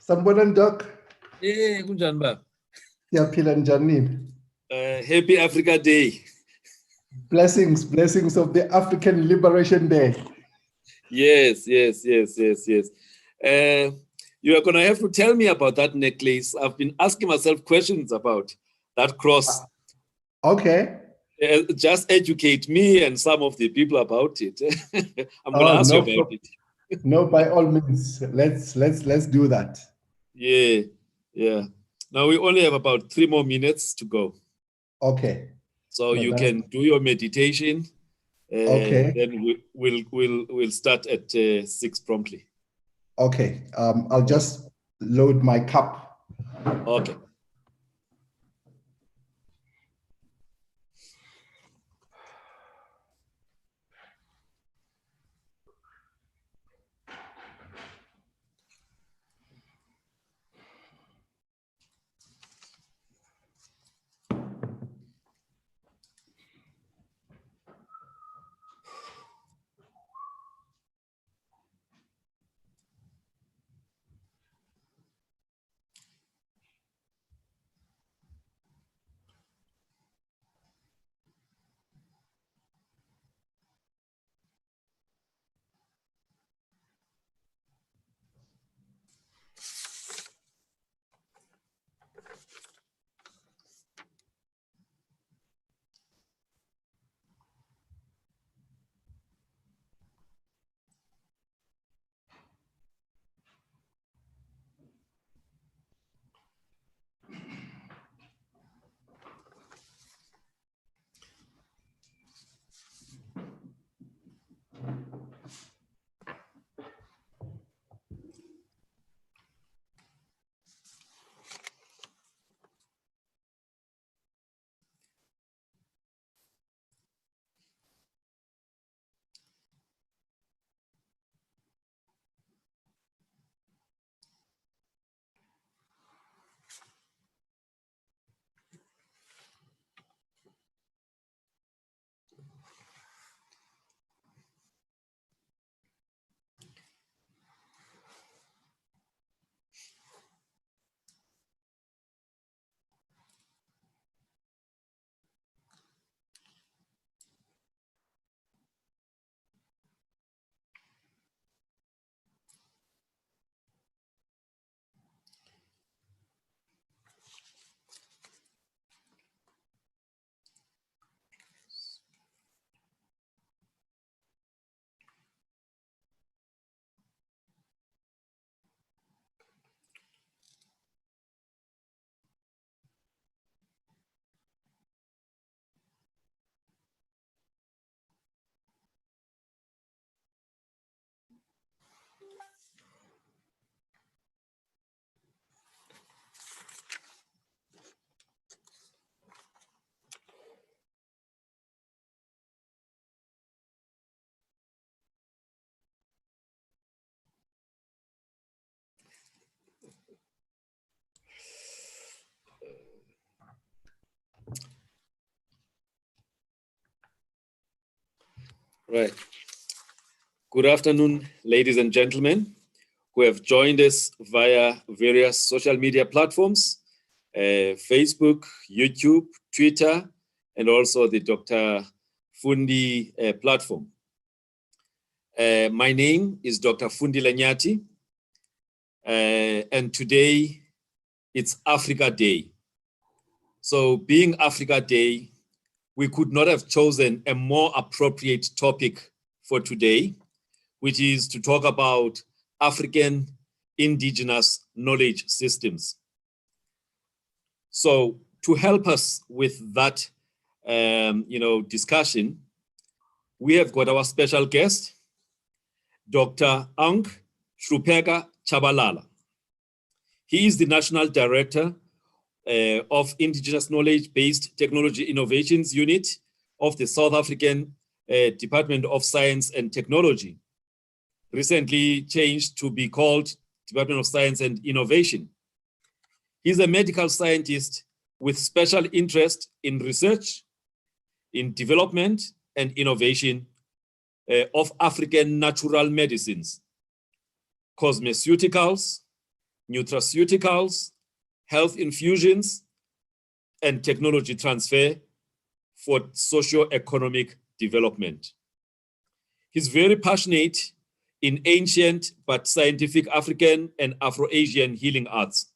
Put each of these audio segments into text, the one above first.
Sanibonani Doc. Kunjani baba? Siyaphila njani? Happy Africa Day. Blessings of the African Liberation Day. Yes. You are going to have to tell me about that necklace. I've been asking myself questions about that cross. Okay. Just educate me and some of the people about it. I'm going to ask you about it. No, by all means, let's do that. Yeah. Now we only have about 3 more minutes to go. Okay. So you can do your meditation. Okay. Then we'll start at 6 promptly. Okay. I'll just load my cup. Okay. Right. Good afternoon, ladies and gentlemen who have joined us via various social media platforms, Facebook, YouTube, Twitter, and also the Dr. Fundi platform. My name is Dr. Fundi Lanyati, and today it's Africa Day. So being Africa Day, we could not have chosen a more appropriate topic for today, which is to talk about African indigenous knowledge systems. So to help us with that discussion, we have got our special guest, Dr. Ankh Shrupeka Chabalala. He is the National Director of Indigenous Knowledge-Based Technology Innovations Unit of the South African Department of Science and Technology, recently changed to be called Department of Science and Innovation. He's a medical scientist with special interest in research, in development and innovation of African natural medicines, cosmeceuticals, nutraceuticals, health infusions, and technology transfer for socio-economic development. He's very passionate in ancient but scientific African and Afro-Asian healing arts.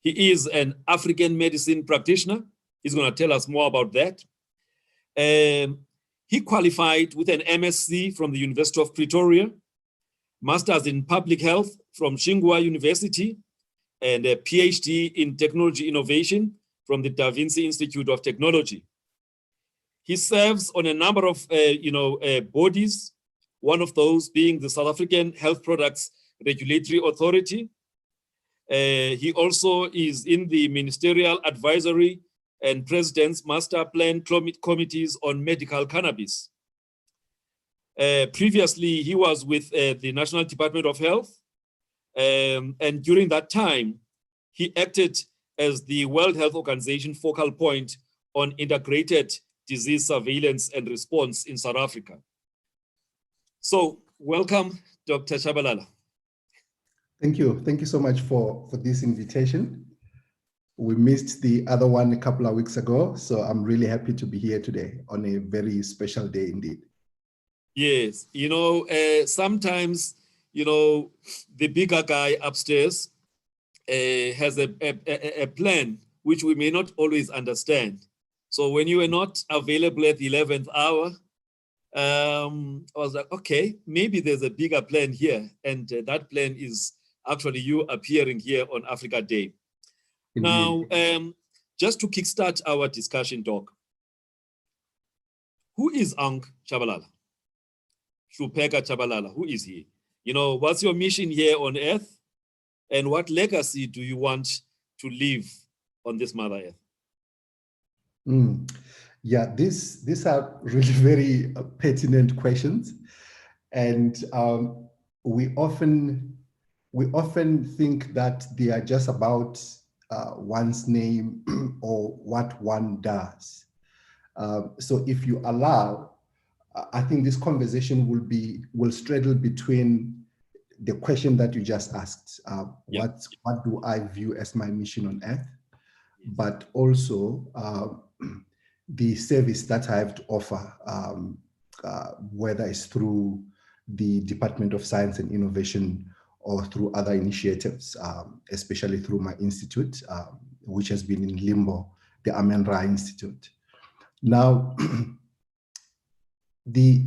He is an African medicine practitioner. He's going to tell us more about that. He qualified with an MSc from the University of Pretoria, Masters in Public Health from Tsinghua University, and a PhD in Technology Innovation from the Da Vinci Institute of Technology. He serves on a number of bodies, one of those being the South African Health Products Regulatory Authority. He also is in the Ministerial Advisory and President's Master Plan Committees on Medical Cannabis. Previously, he was with the National Department of Health, and during that time, he acted as the World Health Organization focal point on integrated disease surveillance and response in South Africa. So, welcome, Dr. Tshabalala. Thank you. Thank you so much for this invitation. We missed the other one a couple of weeks ago, so I'm really happy to be here today on a very special day indeed. Yes, sometimes, the bigger guy upstairs has a plan which we may not always understand. So when you were not available at the 11th hour, I was like, okay, maybe there's a bigger plan here. And that plan is actually you appearing here on Africa Day. Indeed. Now, just to kickstart our discussion, Doc, who is Ankh Tshabalala? Shupeka Tshabalala, who is he? What's your mission here on Earth? And what legacy do you want to leave on this Mother Earth? Yeah, these are really very pertinent questions. And we often think that they are just about one's name or what one does. So if you allow, I think this conversation will straddle between the question that you just asked, what do I view as my mission on Earth, but also the service that I have to offer, whether it's through the Department of Science and Innovation or through other initiatives, especially through my institute, which has been in limbo, the Amen-Ra Institute. Now, in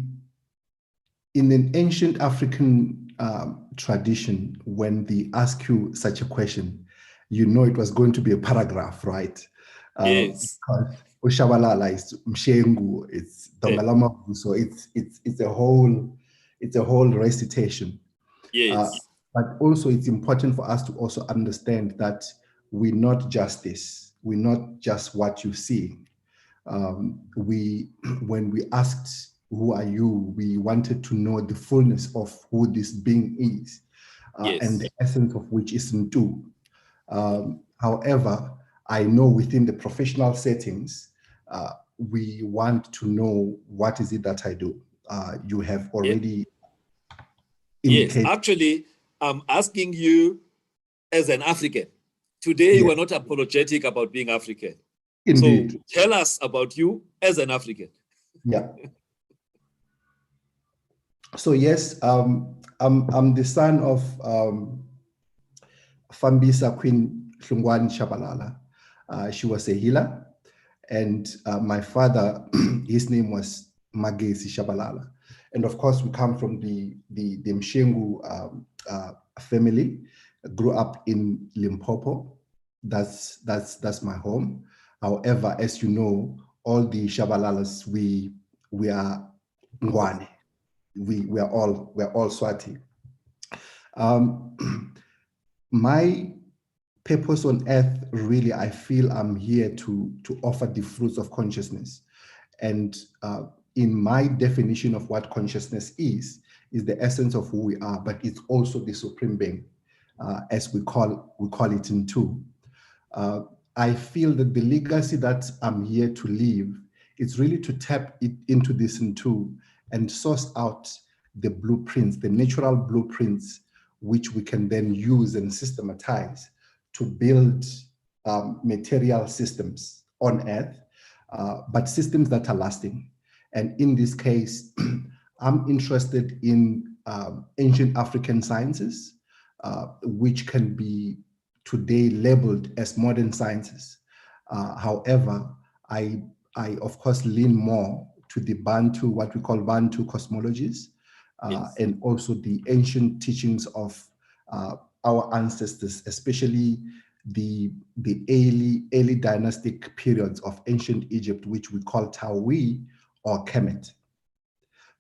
an ancient African tradition, when they ask you such a question, it was going to be a paragraph, right? Yes. Ushabalala is Mshengu, it's Dongalamavu, so it's a whole recitation. Yes. But also it's important for us to also understand that we're not just this, we're not just what you see. When we asked, who are you? We wanted to know the fullness of who this being is, and the essence of which is Ntu. However, I know within the professional settings, we want to know what is it that I do. You have already indicated. Yes, actually, I'm asking you as an African. Today, you are not apologetic about being African. Indeed. So tell us about you as an African. Yeah. So yes, I'm the son of Fambisa Queen Hlungwani Tshabalala. She was a healer, and my father, his name was Magesi Tshabalala. And of course, we come from the Mshengu family. Grew up in Limpopo. That's my home. However, as you know, all the Tshabalalas, we are Ngwane. We're all Swati. My purpose on earth, really, I feel I'm here to offer the fruits of consciousness. And in my definition of what consciousness is the essence of who we are, but it's also the supreme being, as we call it in two. I feel that the legacy that I'm here to leave is really to tap it into this in two and source out the blueprints, the natural blueprints which we can then use and systematize to build material systems on Earth, but systems that are lasting. And in this case, I'm interested in ancient African sciences, which can be today labeled as modern sciences. However, I of course lean more to the Bantu, what we call Bantu cosmologies, Yes. and also the ancient teachings of our ancestors, especially the early dynastic periods of ancient Egypt, which we call Tawi or Kemet.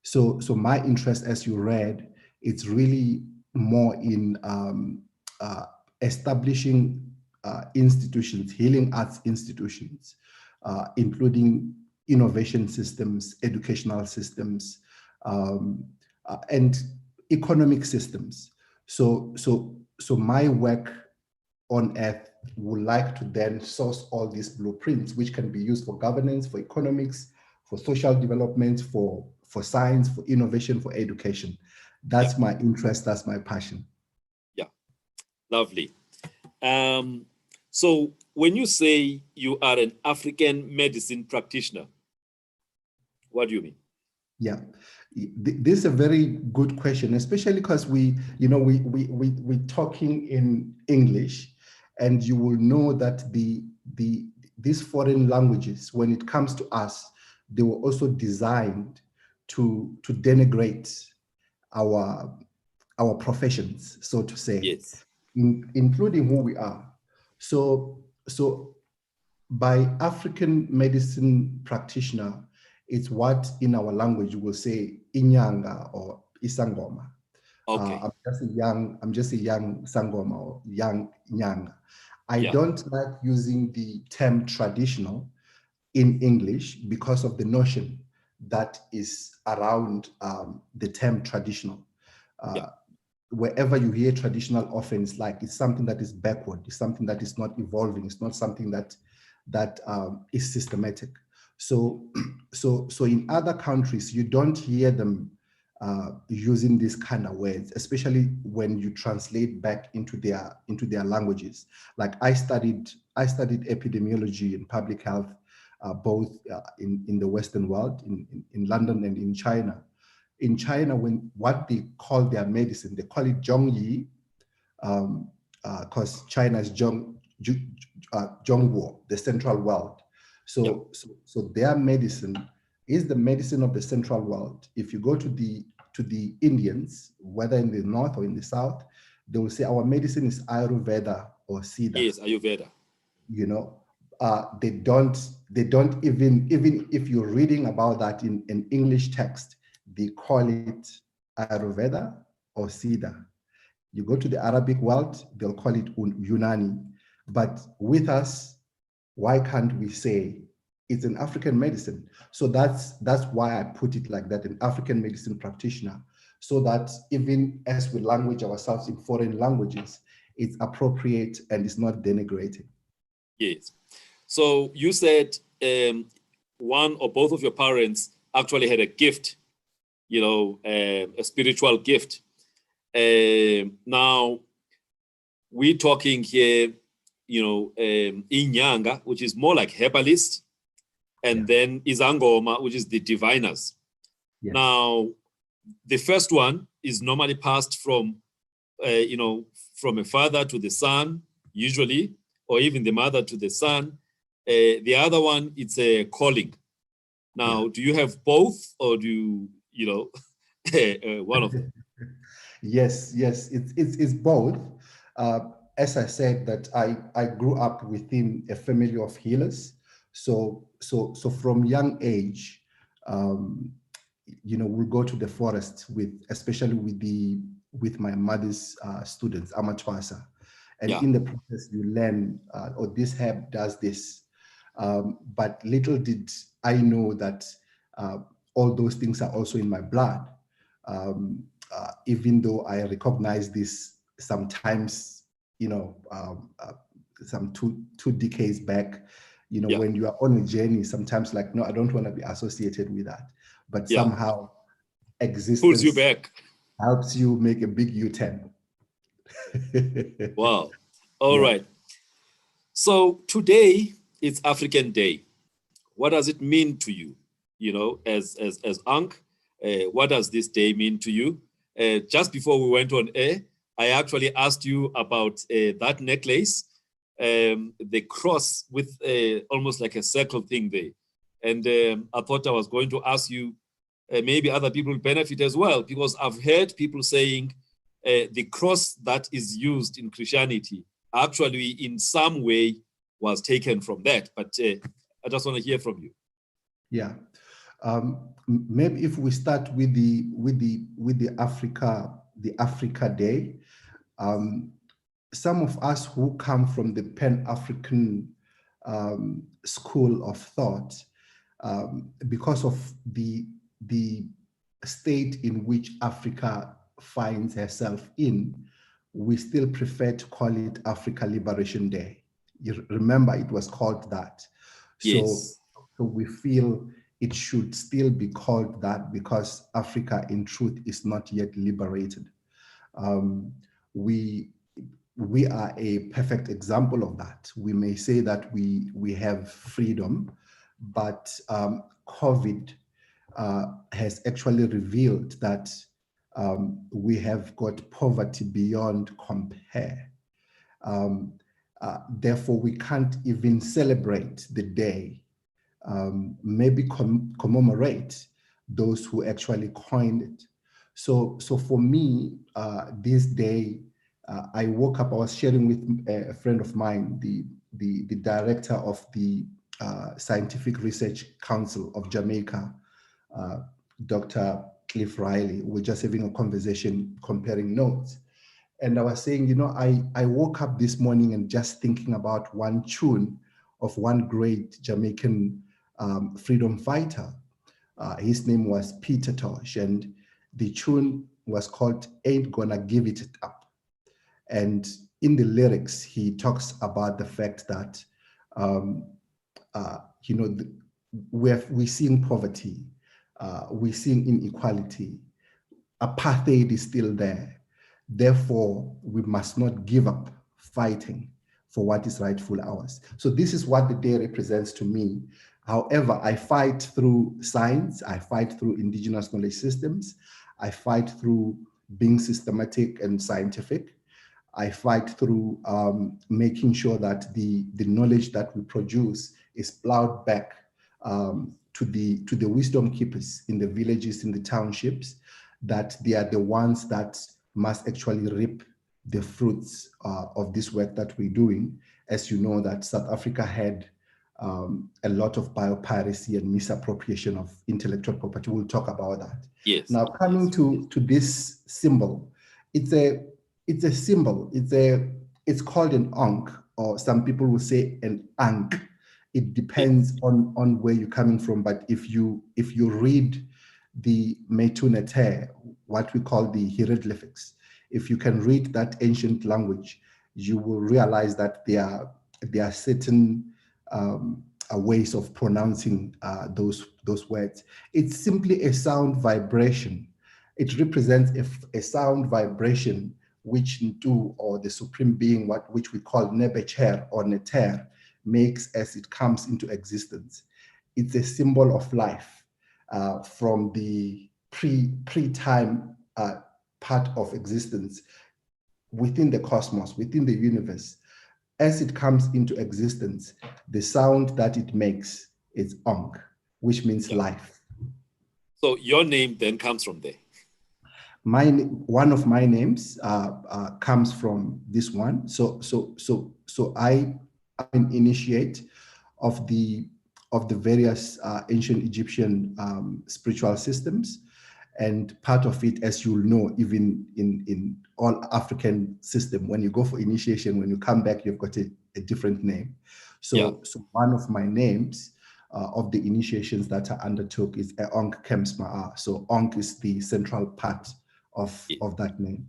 So my interest, as you read, it's really more in establishing institutions, healing arts institutions, including innovation systems, educational systems, and economic systems. So my work on Earth would like to then source all these blueprints, which can be used for governance, for economics, for social development, for science, for innovation, for education. That's my interest, that's my passion. Yeah, lovely. So when you say you are an African medicine practitioner, what do you mean? Yeah, this is a very good question, especially because we're talking in English, and you will know that these foreign languages, when it comes to us, they were also designed to denigrate our professions, so to say, Yes. including who we are. So by African medicine practitioner, it's what in our language we'll say inyanga or isangoma. Okay. I'm just a young sangoma or young nyanga. I don't like using the term traditional in English because of the notion that is around the term traditional. Wherever you hear traditional, often it's something that is backward, it's something that is not evolving, it's not something that is systematic. So in other countries, you don't hear them using these kind of words, especially when you translate back into their languages. Like I studied epidemiology and public health, both in the Western world, in London and in China. In China, when what they call their medicine, they call it Zhongyi, because China is Zhongguo, the central world. So their medicine is the medicine of the central world. If you go to the Indians, whether in the north or in the south, they will say our medicine is Ayurveda or Siddha. Yes, Ayurveda. You know, they don't even if you're reading about that in an English text, they call it Ayurveda or Siddha. You go to the Arabic world, they'll call it Unani. But with us, why can't we say it's an African medicine? So that's why I put it like that, an African medicine practitioner, so that even as we language ourselves in foreign languages, it's appropriate and it's not denigrating. Yes. So you said one or both of your parents actually had a gift, a spiritual gift. Now, we're talking here, Inyanga, which is more like herbalist, and then Izangoma, which is the diviners. Yes. Now, the first one is normally passed from a father to the son, usually, or even the mother to the son. The other one, it's a calling. Now, do you have both, or do you, one of them? Yes, it's both. As I said, that I grew up within a family of healers. So from young age, we'll go to the forest especially with my mother's students, Amatwasa. And in the process, you learn, this herb does this. But little did I know that all those things are also in my blood. Even though I recognize this sometimes, some two decades back, when you are on a journey, sometimes like, no, I don't want to be associated with that. But somehow existence pulls you back, helps you make a big U-turn. Wow. All Yeah. right. So today it's African Day. What does it mean to you? You know, as Ankh, what does this day mean to you? Just before we went on air, I actually asked you about that necklace, the cross with almost like a circle thing there. And I thought I was going to ask you, maybe other people benefit as well, because I've heard people saying the cross that is used in Christianity actually in some way was taken from that. But I just want to hear from you. Yeah. Maybe if we start with the Africa Day, some of us who come from the Pan-African school of thought, because of the state in which Africa finds herself in, we still prefer to call it Africa Liberation Day. You remember, it was called that. Yes. So we feel it should still be called that because Africa, in truth, is not yet liberated. We are a perfect example of that. We may say that we have freedom, but COVID has actually revealed that we have got poverty beyond compare. Therefore, we can't even celebrate the day, maybe commemorate those who actually coined it. So for me, this day, I woke up, I was sharing with a friend of mine, the director of the Scientific Research Council of Jamaica, Dr. Cliff Riley. We're just having a conversation comparing notes. And I was saying, I woke up this morning and just thinking about one tune of one great Jamaican freedom fighter. His name was Peter Tosh, and the tune was called Ain't Gonna Give It Up. And in the lyrics, he talks about the fact that, we're seeing poverty, we're seeing inequality, apartheid is still there. Therefore, we must not give up fighting for what is rightful ours. So this is what the day represents to me. However, I fight through science, I fight through indigenous knowledge systems, I fight through being systematic and scientific. I fight through making sure that the knowledge that we produce is plowed back to the wisdom keepers in the villages, in the townships, that they are the ones that must actually reap the fruits of this work that we're doing. As you know, that South Africa had a lot of biopiracy and misappropriation of intellectual property. We'll talk about that. Yes. Now, coming to this symbol, it's a symbol. It's called an ankh, or some people will say an ankh. It depends on where you're coming from. But if you read the Metunete, what we call the hieroglyphics, if you can read that ancient language, you will realize that there are certain ways of pronouncing those words. It's simply a sound vibration. It represents a sound vibration which Ntu, or the supreme being, which we call Nebecher or Neter, makes as it comes into existence. It's a symbol of life from the pre-time part of existence within the cosmos, within the universe. As it comes into existence, the sound that it makes is Ankh, which means life. So your name then comes from there. One of my names comes from this one. So I'm an initiate of the various ancient Egyptian spiritual systems, and part of it, as you'll know, even in all African system, when you go for initiation, when you come back, you've got a different name. So one of my names of the initiations that I undertook is Ankh Kemsma'a. So Ankh is the central part of that name.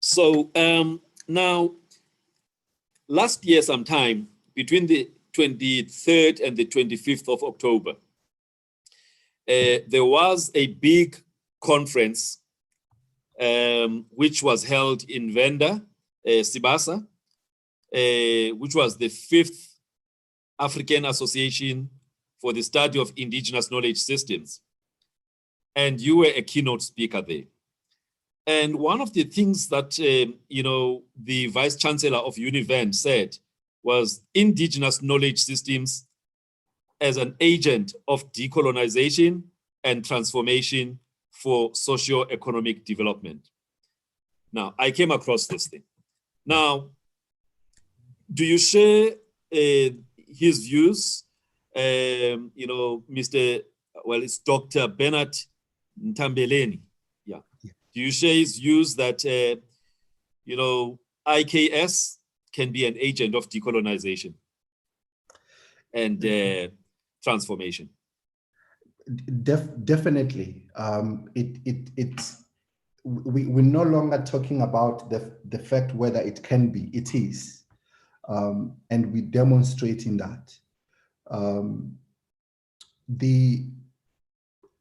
So now, last year sometime, between the 23rd and the 25th of October, there was a big conference which was held in Venda, Sibasa, which was the 5th African Association for the Study of Indigenous Knowledge Systems. And you were a keynote speaker there. And one of the things that, the Vice Chancellor of Univen said was Indigenous knowledge systems as an agent of decolonization and transformation for socio-economic development. Now, I came across this thing. Now, do you share his views? It's Dr. Bernard Ntambeleni. Yeah. Do you share his views that, IKS can be an agent of decolonization and transformation? Definitely. We're no longer talking about the fact whether it can be, it is. And we're demonstrating that.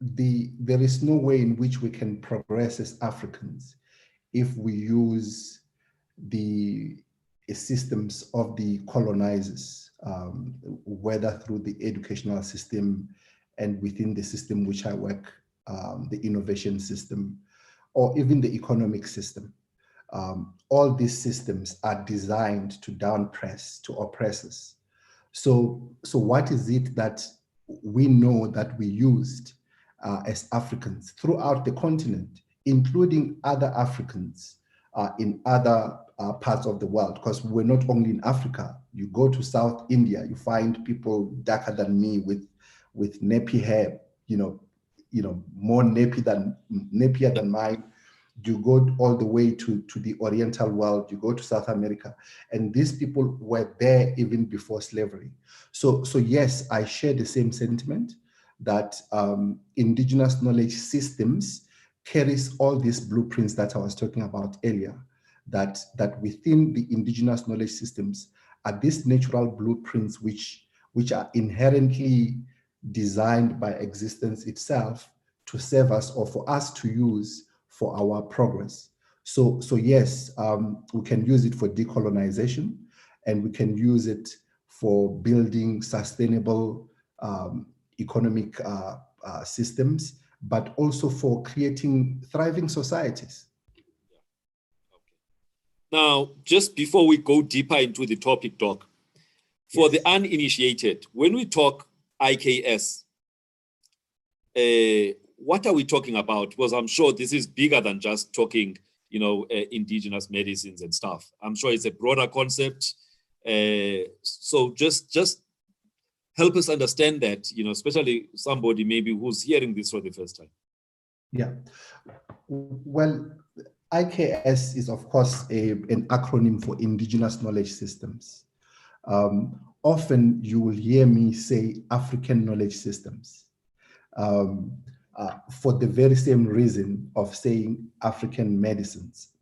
There is no way in which we can progress as Africans if we use the systems of the colonizers, whether through the educational system and within the system which I work, the innovation system, or even the economic system. All these systems are designed to downpress, to oppress us. So what is it that we know that we used as Africans throughout the continent, including other Africans in other parts of the world? Because we're not only in Africa. You go to South India, you find people darker than me with nappy hair, more nappier than mine. You go all the way to the Oriental world, you go to South America, and these people were there even before slavery. So yes, I share the same sentiment that indigenous knowledge systems carries all these blueprints that I was talking about earlier, that within the indigenous knowledge systems are these natural blueprints which are inherently designed by existence itself to serve us or for us to use for our progress. So yes, we can use it for decolonization, and we can use it for building sustainable economic systems, but also for creating thriving societies. Now, just before we go deeper into the topic, Doc, for the uninitiated, when we talk IKS, what are we talking about? Because I'm sure this is bigger than just talking, indigenous medicines and stuff. I'm sure it's a broader concept. So just help us understand that, especially somebody maybe who's hearing this for the first time. Yeah. Well, IKS is, of course, an acronym for Indigenous Knowledge Systems. Often you will hear me say African Knowledge Systems. For the very same reason of saying African medicines.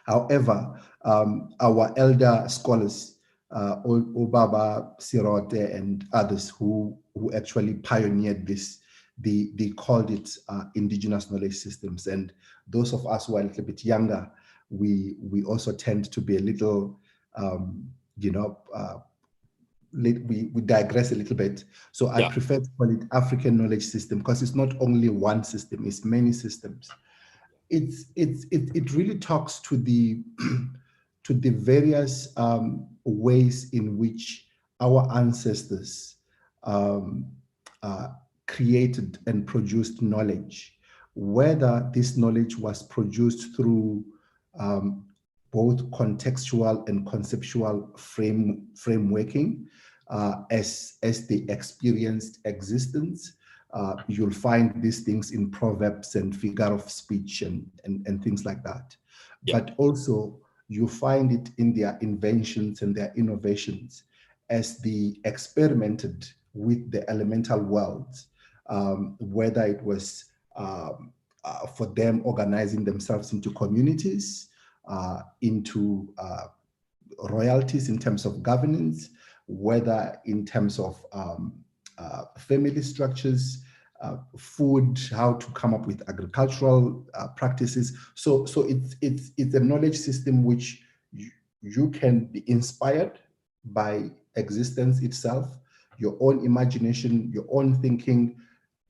However, our elder scholars, Obaba, Sirote, and others who actually pioneered this, they called it indigenous knowledge systems. And those of us who are a little bit younger, we also tend to be a little, we digress a little bit. So I prefer to call it African knowledge system because it's not only one system, it's many systems. It really talks to the to the various ways in which our ancestors created and produced knowledge, whether this knowledge was produced through both contextual and conceptual frameworking as they experienced existence. You'll find these things in proverbs and figure of speech and things like that. Yeah. But also you find it in their inventions and their innovations as they experimented with the elemental worlds, whether it was for them organizing themselves into communities, into royalties in terms of governance, whether in terms of family structures, food, how to come up with agricultural practices. So it's a knowledge system which you can be inspired by existence itself, your own imagination, your own thinking,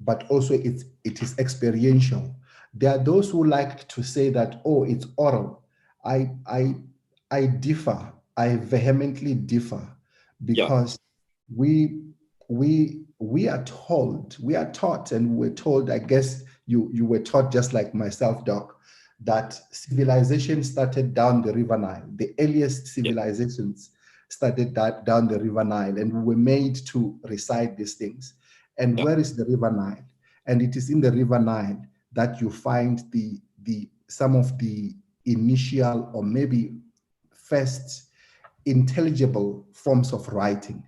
but also it is experiential. There are those who like to say that, oh, it's oral. I differ. I vehemently differ, because we are taught, and we're told, I guess you were taught just like myself, Doc, that civilization started down the River Nile. The earliest civilizations started down the River Nile, and we were made to recite these things. And where is the River Nile? And it is in the River Nile that you find some of the initial, or maybe first, intelligible forms of writing,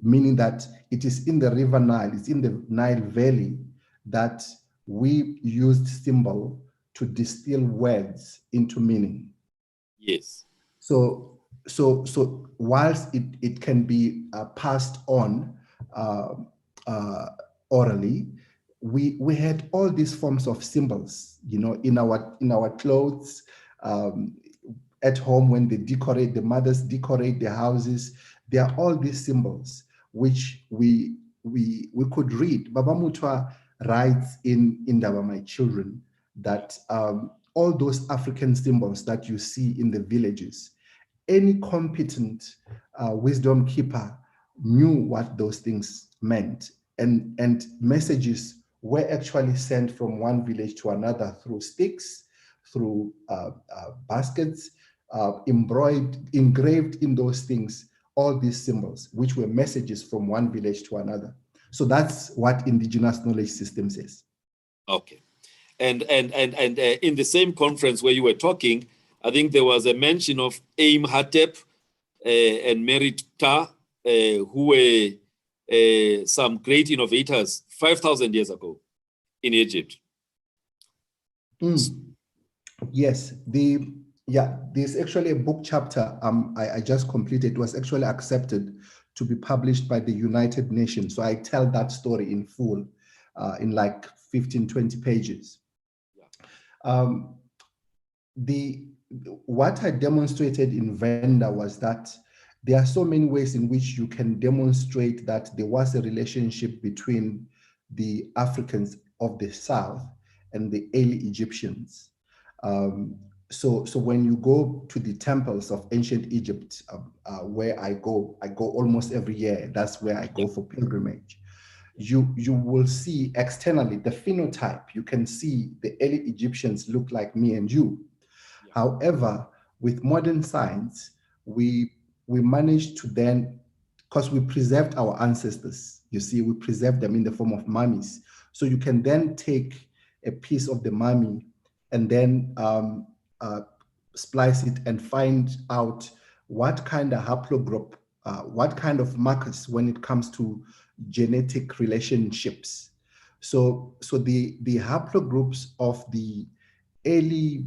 meaning that it is in the River Nile, it's in the Nile Valley that we used symbol to distill words into meaning. Yes. So whilst it can be passed on orally, we had all these forms of symbols, in our clothes, at home when they decorate, the mothers decorate their houses. There are all these symbols which we could read. Baba Mutwa writes in Indaba, My Children, that all those African symbols that you see in the villages, any competent wisdom keeper knew what those things meant, and messages were actually sent from one village to another through sticks, through baskets, engraved in those things, all these symbols, which were messages from one village to another. So that's what indigenous knowledge systems is. Okay. And in the same conference where you were talking, I think there was a mention of Aim Hatep and Merit Ta, who were some great innovators 5,000 years ago in Egypt. Yes, there's actually a book chapter I just completed. It was actually accepted to be published by the United Nations. So I tell that story in full, in like 15, 20 pages. What I demonstrated in Venda was that there are so many ways in which you can demonstrate that there was a relationship between the Africans of the South and the early Egyptians. So when you go to the temples of ancient Egypt, where I go almost every year. That's where I go for pilgrimage. You will see externally the phenotype. You can see the early Egyptians look like me and you. However, with modern science, we managed to then, because we preserved our ancestors, you see, we preserved them in the form of mummies. So you can then take a piece of the mummy and then splice it and find out what kind of haplogroup, what kind of markers when it comes to genetic relationships. So the haplogroups of the early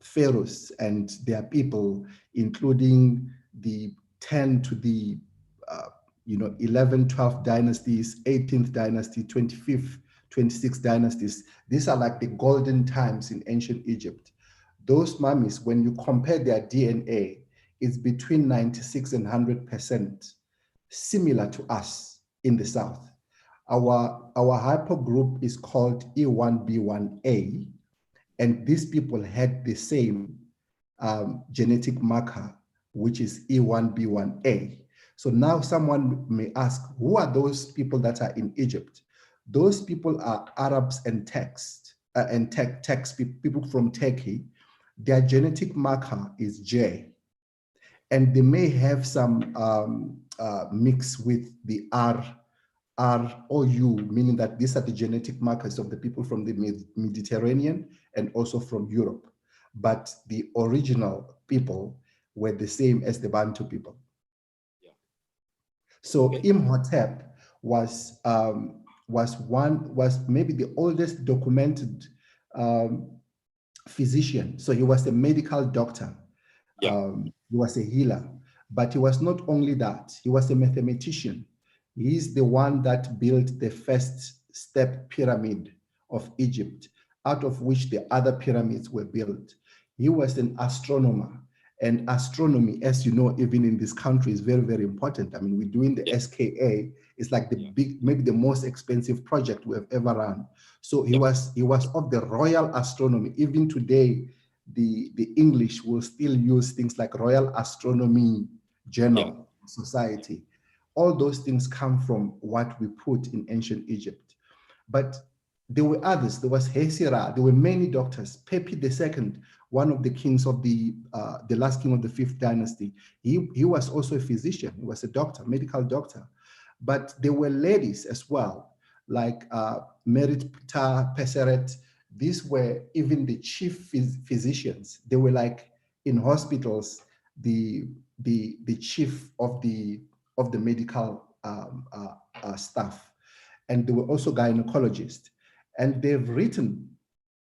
pharaohs and their people, including the 10 to the 11, 12 dynasties, 18th dynasty, 25th, 26th dynasties. These are like the golden times in ancient Egypt. Those mummies, when you compare their DNA, it's between 96 and 100% similar to us in the South. Our haplogroup is called E1B1A, and these people had the same genetic marker, which is E1B1A. So now someone may ask, who are those people that are in Egypt? Those people are Arabs and people from Turkey. Their genetic marker is J, and they may have some mix with the R or U, meaning that these are the genetic markers of the people from the Mediterranean and also from Europe. But the original people were the same as the Bantu people. So Imhotep was maybe the oldest documented physician. So he was a medical doctor. He was a healer, but he was not only that. He was a mathematician. He's the one that built the first step pyramid of Egypt, out of which the other pyramids were built. He was an astronomer, and astronomy, as you know, even in this country, is very, very important. I mean, we're doing the SKA. It's like the big, maybe the most expensive project we have ever run. So he was of the Royal Astronomy. Even today, the English will still use things like Royal Astronomy Journal Society. All those things come from what we put in ancient Egypt. But there were others. There was Hesira. There were many doctors. Pepi II, one of the kings of the last king of the 5th dynasty, he was also a physician. He was a doctor, medical doctor. But there were ladies as well, like Merit Ptah Peseret. These were even the chief physicians. They were like in hospitals, the chief of the medical staff. And they were also gynecologists. And they've written,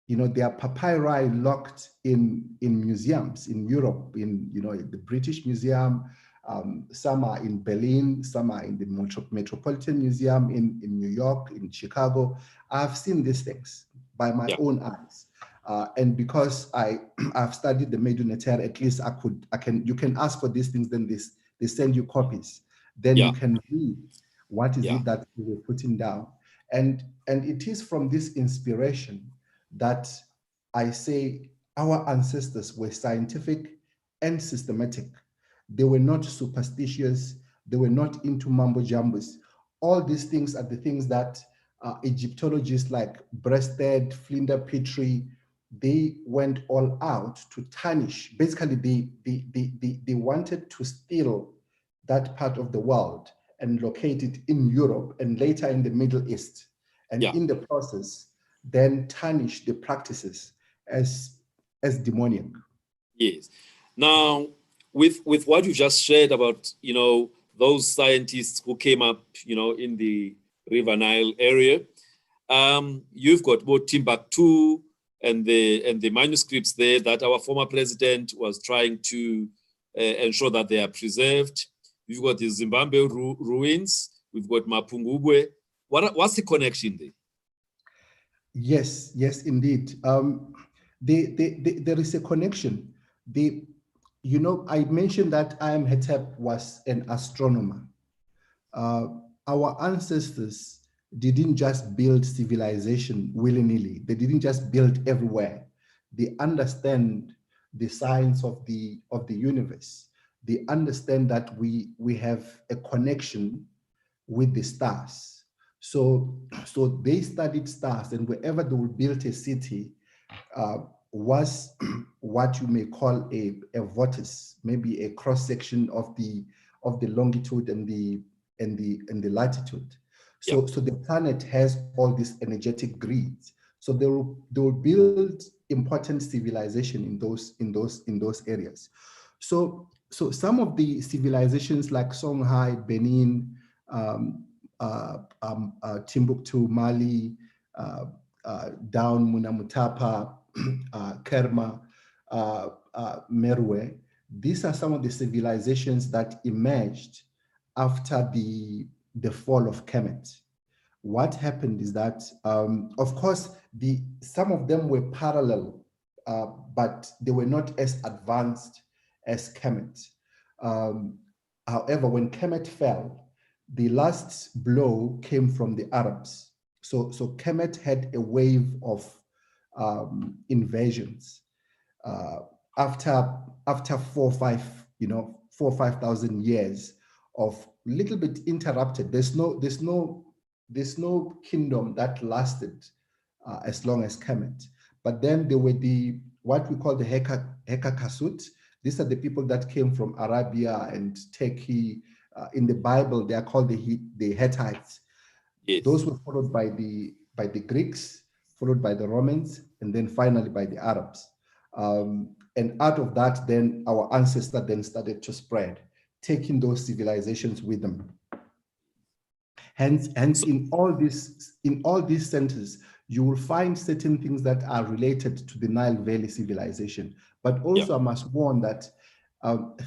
their papyri locked in museums in Europe, in the British Museum. Some are in Berlin, some are in the Metropolitan Museum in New York, in Chicago. I've seen these things by my own eyes. And because I've studied the Meduna Terre, at least you can ask for these things, then they send you copies. Then you can read what is it that we were putting down. And it is from this inspiration that I say our ancestors were scientific and systematic. They were not superstitious. They were not into mumbo jumbos. All these things are the things that Egyptologists like Breasted, Flinder Petrie, they went all out to tarnish. Basically, they wanted to steal that part of the world and locate it in Europe and later in the Middle East. And in the process, then tarnish the practices as demoniac. Yes. Now, with what you just shared about, those scientists who came up, in the River Nile area, you've got both Timbuktu and the manuscripts there that our former president was trying to ensure that they are preserved. We've got the Zimbabwe ruins. We've got Mapungubwe. What's the connection there? Yes, indeed. There is a connection. I mentioned that Imhotep was an astronomer. Our ancestors didn't just build civilization willy-nilly. They didn't just build everywhere. They understand the science of the universe. They understand that we have a connection with the stars. So they studied stars, and wherever they would build a city was what you may call a vortex, maybe a cross section of the longitude and the latitude. So the planet has all these energetic grids. So they will build important civilization in those areas. So some of the civilizations like Songhai, Benin, Timbuktu, Mali, down Munamutapa, Kerma, Meroe, these are some of the civilizations that emerged after the fall of Kemet. What happened is that, of course, some of them were parallel, but they were not as advanced as Kemet. However, when Kemet fell, the last blow came from the Arabs. So Kemet had a wave of invasions after 4 or 5,000 years of little bit interrupted. There's no kingdom that lasted as long as Kemet. But then there were what we call the Hekakasut. These are the people that came from Arabia and Turkey. In the Bible, they are called the Hittites. Yes. Those were followed by the Greeks, followed by the Romans, and then finally by the Arabs. And out of that, then our ancestors then started to spread, taking those civilizations with them. Hence, in all these centers, you will find certain things that are related to the Nile Valley civilization. But also, I must warn that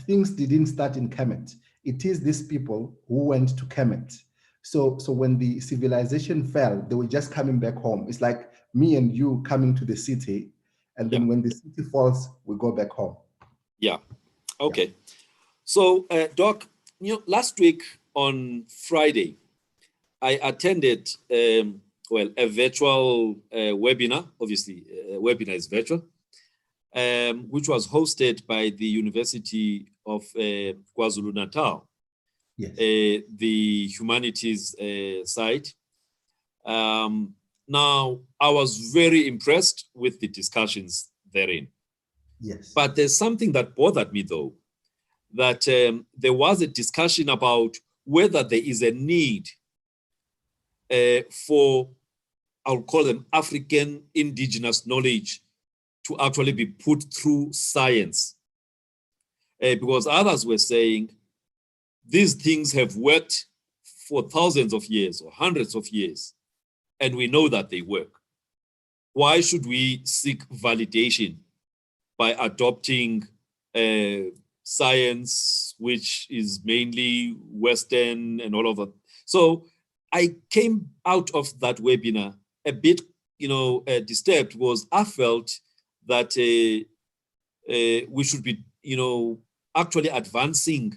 things didn't start in Kemet. It is these people who went to Kemet So when the civilization fell, they were just coming back home. It's like me and you coming to the city, and then when the city falls, we go back home. Yeah. Okay. Yeah. So, Doc, last week on Friday, I attended a virtual webinar. Obviously, webinar is virtual, which was hosted by the University of KwaZulu-Natal, yes. The humanities side. Now, I was very impressed with the discussions therein. Yes. But there's something that bothered me, though, that there was a discussion about whether there is a need for, I'll call them African indigenous knowledge to actually be put through science. Because others were saying these things have worked for thousands of years or hundreds of years, and we know that they work. Why should we seek validation by adopting science, which is mainly Western and all of that? So I came out of that webinar a bit, disturbed, because I felt that we should be, actually advancing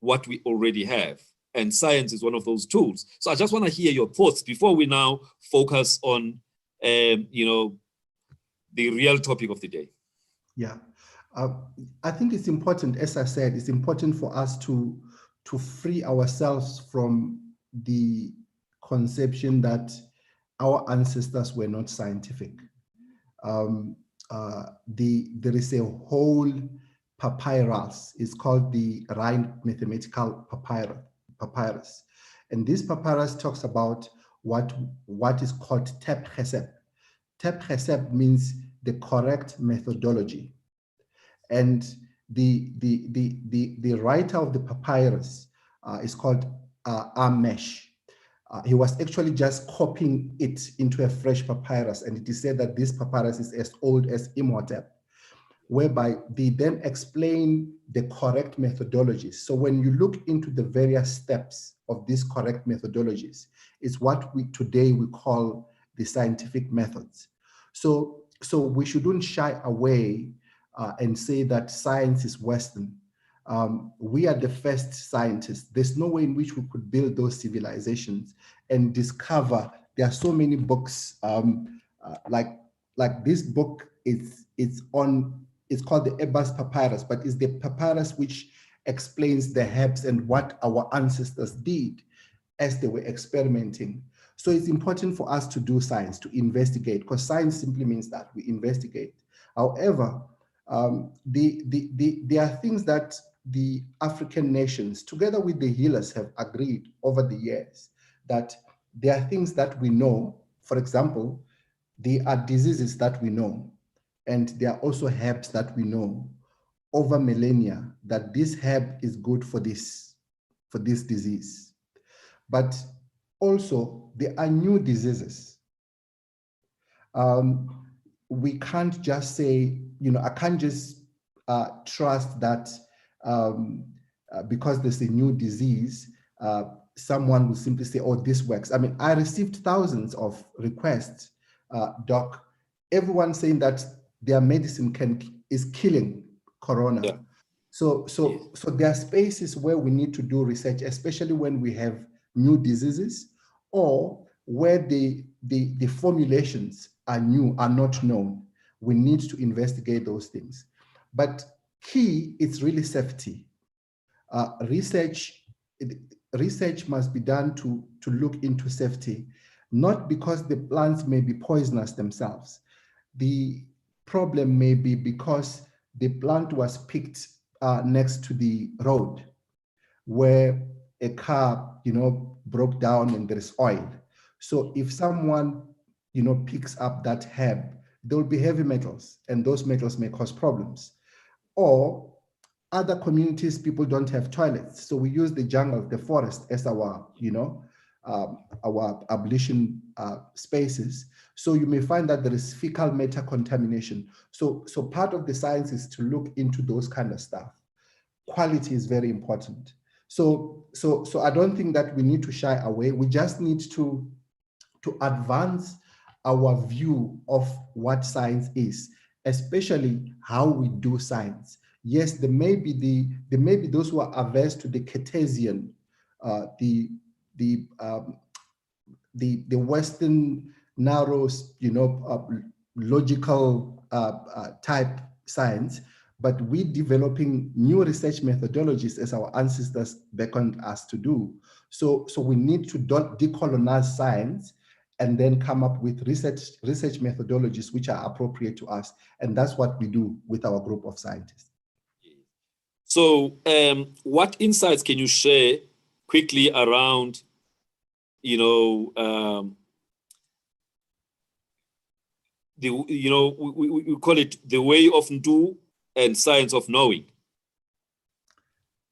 what we already have. And science is one of those tools. So I just want to hear your thoughts before we now focus on, the real topic of the day. Yeah. I think it's important, as I said, it's important for us to free ourselves from the conception that our ancestors were not scientific. There is a whole papyrus. It's called the Rhind Mathematical Papyrus. And this papyrus talks about what is called Tep Chesep. Tep Chesep means the correct methodology. And the writer of the papyrus is called Amesh. He was actually just copying it into a fresh papyrus, and it is said that this papyrus is as old as Imhotep, whereby they then explain the correct methodologies. So when you look into the various steps of these correct methodologies, it's what we today we call the scientific methods. So we shouldn't shy away and say that science is Western. We are the first scientists. There's no way in which we could build those civilizations and discover. There are so many books, like this book. It's called the Ebers Papyrus, but it's the papyrus which explains the herbs and what our ancestors did as they were experimenting. So it's important for us to do science, to investigate, because science simply means that we investigate. However, there are things that the African nations, together with the healers, have agreed over the years, that there are things that we know. For example, there are diseases that we know, and there are also herbs that we know over millennia that this herb is good for this disease. But also there are new diseases. We can't just say, I can't just trust that because there's a new disease, someone will simply say, oh, this works. I mean, I received thousands of requests, Doc, everyone saying that their medicine is killing corona. Yeah. So there are spaces where we need to do research, especially when we have new diseases, or where the formulations are new, are not known. We need to investigate those things. But key, it's really safety. Research must be done to look into safety, not because the plants may be poisonous themselves. The problem may be because the plant was picked next to the road where a car, broke down and there is oil. So if someone, picks up that herb, there will be heavy metals, and those metals may cause problems. Or other communities, people don't have toilets, so we use the jungle, the forest, as our, our ablution spaces. So you may find that there is fecal matter contamination. So part of the science is to look into those kind of stuff. Quality is very important. So I don't think that we need to shy away. We just need to advance our view of what science is, especially how we do science. Yes, there may be those who are averse to the Cartesian, the Western narrow, logical type science, but we developing new research methodologies as our ancestors beckoned us to do. So we need to decolonize science and then come up with research methodologies which are appropriate to us. And that's what we do with our group of scientists. So what insights can you share quickly around, we call it the way of Ntu and science of knowing?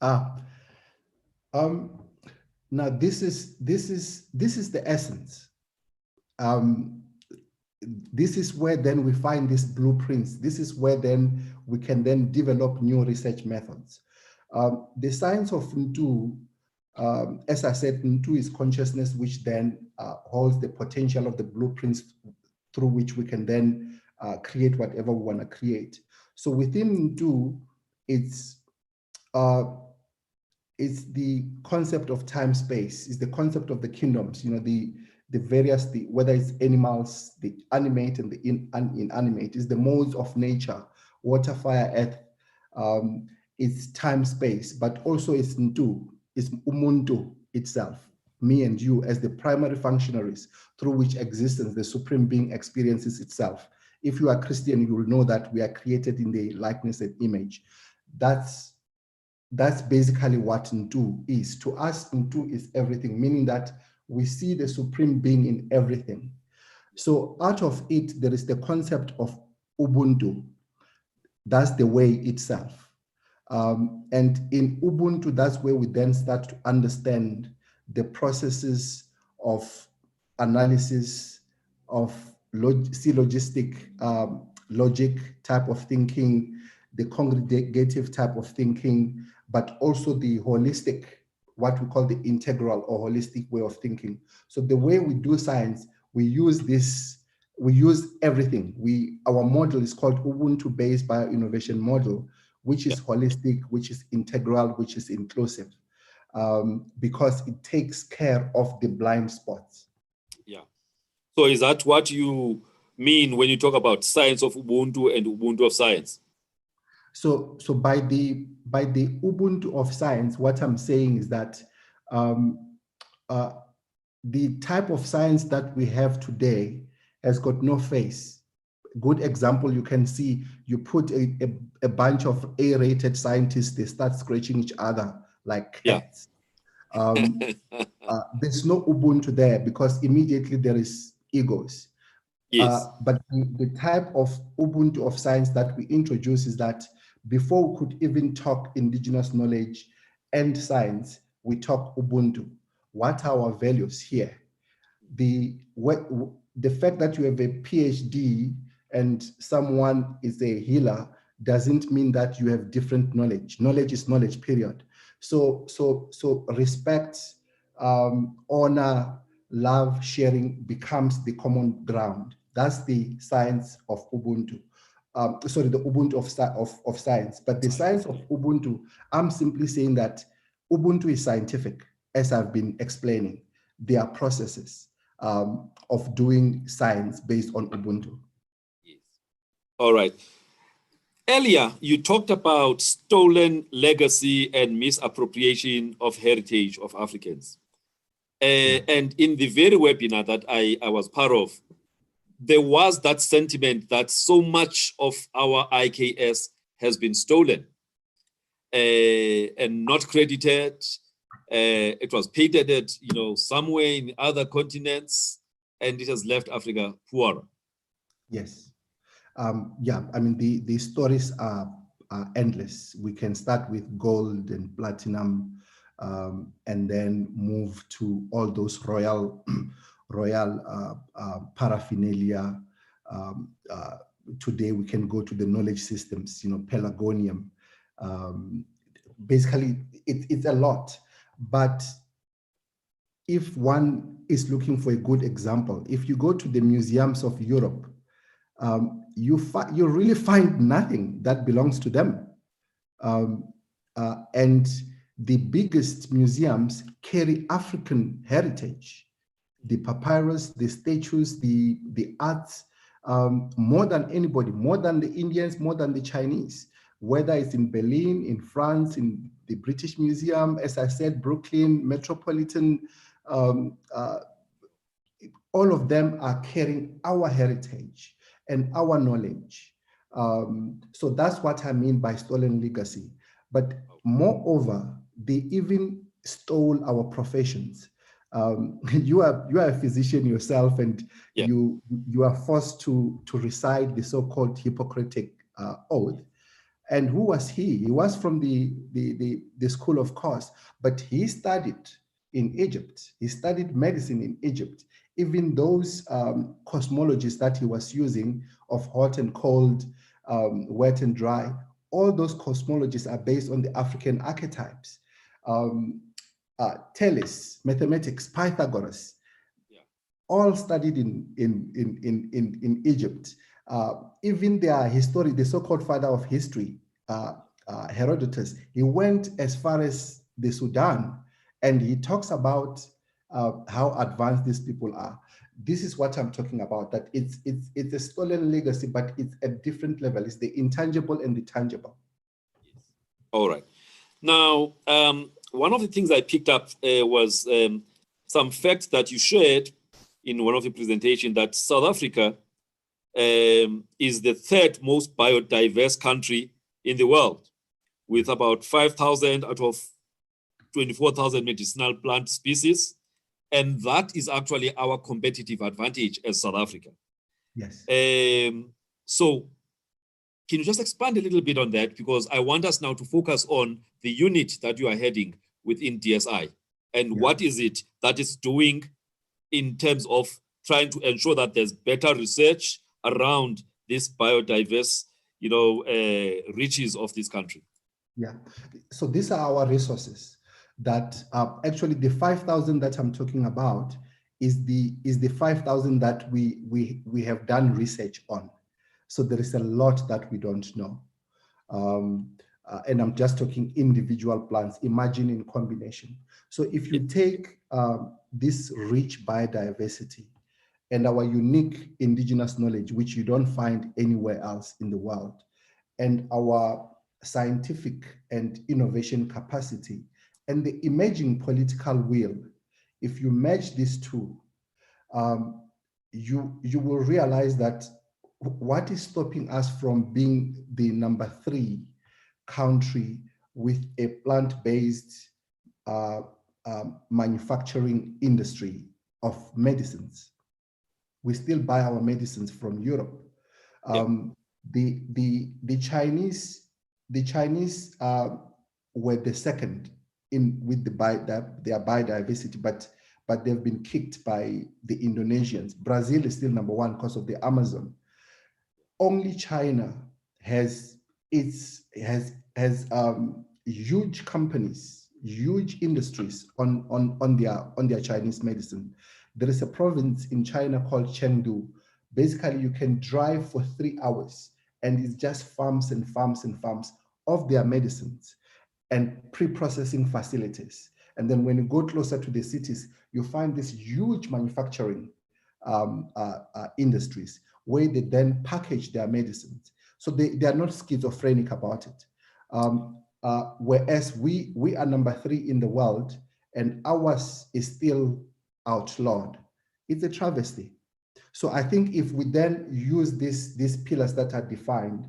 Now this is the essence. This is where then we find these blueprints. This is where then we can then develop new research methods. The science of Ntu, as I said, Ntu is consciousness, which then holds the potential of the blueprints through which we can then create whatever we want to create. So within Ntu, it's the concept of time space, it's the concept of the kingdoms, the various, whether it's animals, the animate and the inanimate, is the modes of nature, water, fire, earth. It's time space, but also it's Ntu, it's Umuntu itself, me and you as the primary functionaries through which existence, the supreme being, experiences itself. If you are Christian, you will know that we are created in the likeness and image. That's basically what Ntu is. To us, Ntu is everything, meaning that we see the supreme being in everything. So out of it, there is the concept of Ubuntu. That's the way itself. And in Ubuntu, that's where we then start to understand the processes of analysis, of syllogistic logic type of thinking, the congregative type of thinking, but also the holistic, what we call the integral or holistic way of thinking. So the way we do science, we use everything. Our model is called Ubuntu-based bioinnovation model, which is holistic, which is integral, which is inclusive, because it takes care of the blind spots. Yeah. So is that what you mean when you talk about science of Ubuntu and Ubuntu of science? So by the Ubuntu of science, what I'm saying is that the type of science that we have today has got no face. Good example, you can see, you put a bunch of A-rated scientists, they start scratching each other like cats. There's no Ubuntu there because immediately there is egos. Yes. But the type of Ubuntu of science that we introduce is that before we could even talk indigenous knowledge and science, we talk Ubuntu. What are our values here? The fact that you have a PhD and someone is a healer doesn't mean that you have different knowledge. Knowledge is knowledge, period. So respect, honor, love, sharing becomes the common ground. That's the science of Ubuntu. The Ubuntu of science. But the science of Ubuntu, I'm simply saying that Ubuntu is scientific, as I've been explaining. There are processes of doing science based on Ubuntu. Yes. All right. Earlier, you talked about stolen legacy and misappropriation of heritage of Africans. And in the very webinar that I was part of, there was that sentiment that so much of our IKS has been stolen and not credited. It was patented, somewhere in other continents, and it has left Africa poorer. Yes. The stories are endless. We can start with gold and platinum, and then move to all those royal paraphernalia. Today we can go to the knowledge systems, Pelagonium. Basically, it's a lot. But if one is looking for a good example, if you go to the museums of Europe, you really find nothing that belongs to them. And the biggest museums carry African heritage, the papyrus, the statues, the arts, more than anybody, more than the Indians, more than the Chinese, whether it's in Berlin, in France, in the British Museum, as I said, Brooklyn, Metropolitan, all of them are carrying our heritage and our knowledge. So that's what I mean by stolen legacy. But moreover, they even stole our professions. You are a physician yourself, and you are forced to recite the so-called Hippocratic oath. And who was he? He was from the school of course, but he studied in Egypt. He studied medicine in Egypt. Even those cosmologies that he was using of hot and cold, wet and dry, all those cosmologies are based on the African archetypes. Thales, mathematics, Pythagoras, all studied in Egypt. Even their history, the so-called father of history, Herodotus, he went as far as the Sudan, and he talks about how advanced these people are. This is what I'm talking about, that it's a stolen legacy, but it's a different level. It's the intangible and the tangible. All right. Now, one of the things I picked up was some facts that you shared in one of the presentations, that South Africa is the third most biodiverse country in the world, with about 5,000 out of 24,000 medicinal plant species. And that is actually our competitive advantage as South Africa. Yes. So can you just expand a little bit on that? Because I want us now to focus on the unit that you are heading within DSI, and what is it that is doing in terms of trying to ensure that there's better research around this biodiverse, riches of this country. Yeah. So these are our resources that actually the 5,000 that I'm talking about is the 5,000 that we have done research on. So there is a lot that we don't know. And I'm just talking individual plants, imagine in combination. So if you take this rich biodiversity and our unique indigenous knowledge, which you don't find anywhere else in the world, and our scientific and innovation capacity, and the emerging political will, if you merge these two, you will realize that what is stopping us from being the number 3 country with a plant-based manufacturing industry of medicines. We still buy our medicines from Europe. The Chinese were the second with their biodiversity, but they've been kicked by the Indonesians. Brazil is still number 1 because of the Amazon. Only China has huge companies, huge industries on their Chinese medicine. There is a province in China called Chengdu. Basically, you can drive for 3 hours, and it's just farms and farms and farms of their medicines and pre-processing facilities. And then when you go closer to the cities, you find these huge manufacturing industries where they then package their medicines. So they are not schizophrenic about it. Whereas we are number 3 in the world, and ours is still outlawed. It's a travesty. So I think if we then use these pillars that are defined,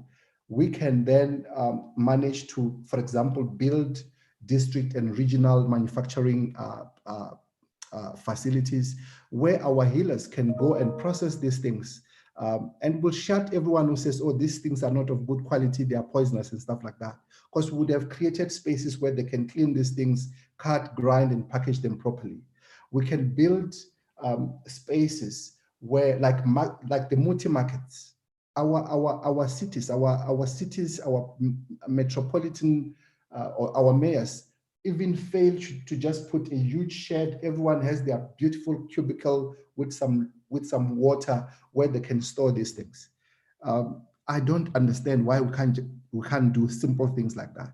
we can then manage to, for example, build district and regional manufacturing facilities where our healers can go and process these things, and will shut everyone who says, oh, these things are not of good quality, they are poisonous and stuff like that. Because we would have created spaces where they can clean these things, cut, grind, and package them properly. We can build spaces where, like the multi-markets, our cities, our metropolitan or our mayors even fail to just put a huge shed. Everyone has their beautiful cubicle with some water where they can store these things. I don't understand why we can't do simple things like that.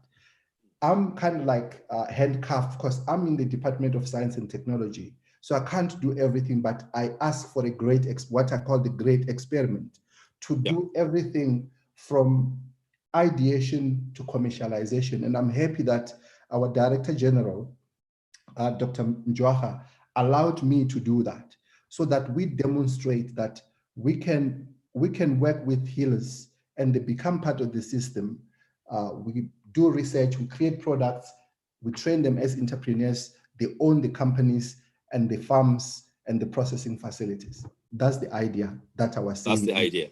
I'm kind of like handcuffed because I'm in the Department of Science and Technology. So I can't do everything, but I ask for what I call the great experiment, to do everything from ideation to commercialization. And I'm happy that our Director General, Dr. Njwaha, allowed me to do that, so that we demonstrate that we can work with healers and they become part of the system. We do research, we create products, we train them as entrepreneurs, they own the companies and the farms and the processing facilities. That's the idea that I was seeing. That's the idea.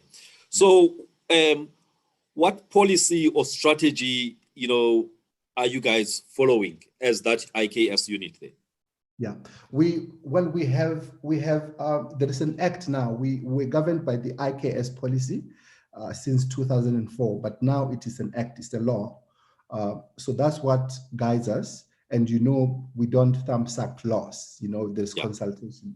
So what policy or strategy, are you guys following as that IKS unit there? Yeah, there is an act now. We're governed by the IKS policy since 2004, but now it is an act, it's a law. So that's what guides us. And we don't thumb suck laws, there's consultation.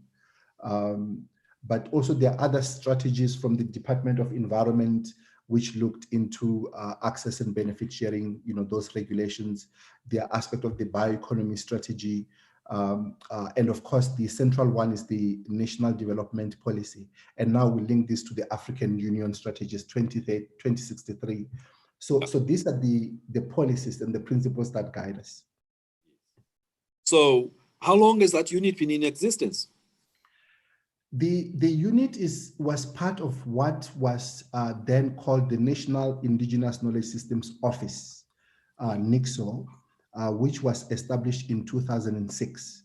But also there are other strategies from the Department of Environment, which looked into access and benefit sharing, those regulations, the aspect of the bioeconomy strategy. And of course, the central one is the National Development Policy. And now we link this to the African Union Strategies 2063. So these are the policies and the principles that guide us. So how long has that unit been in existence? The unit was part of what was then called the National Indigenous Knowledge Systems Office, NICSO, which was established in 2006.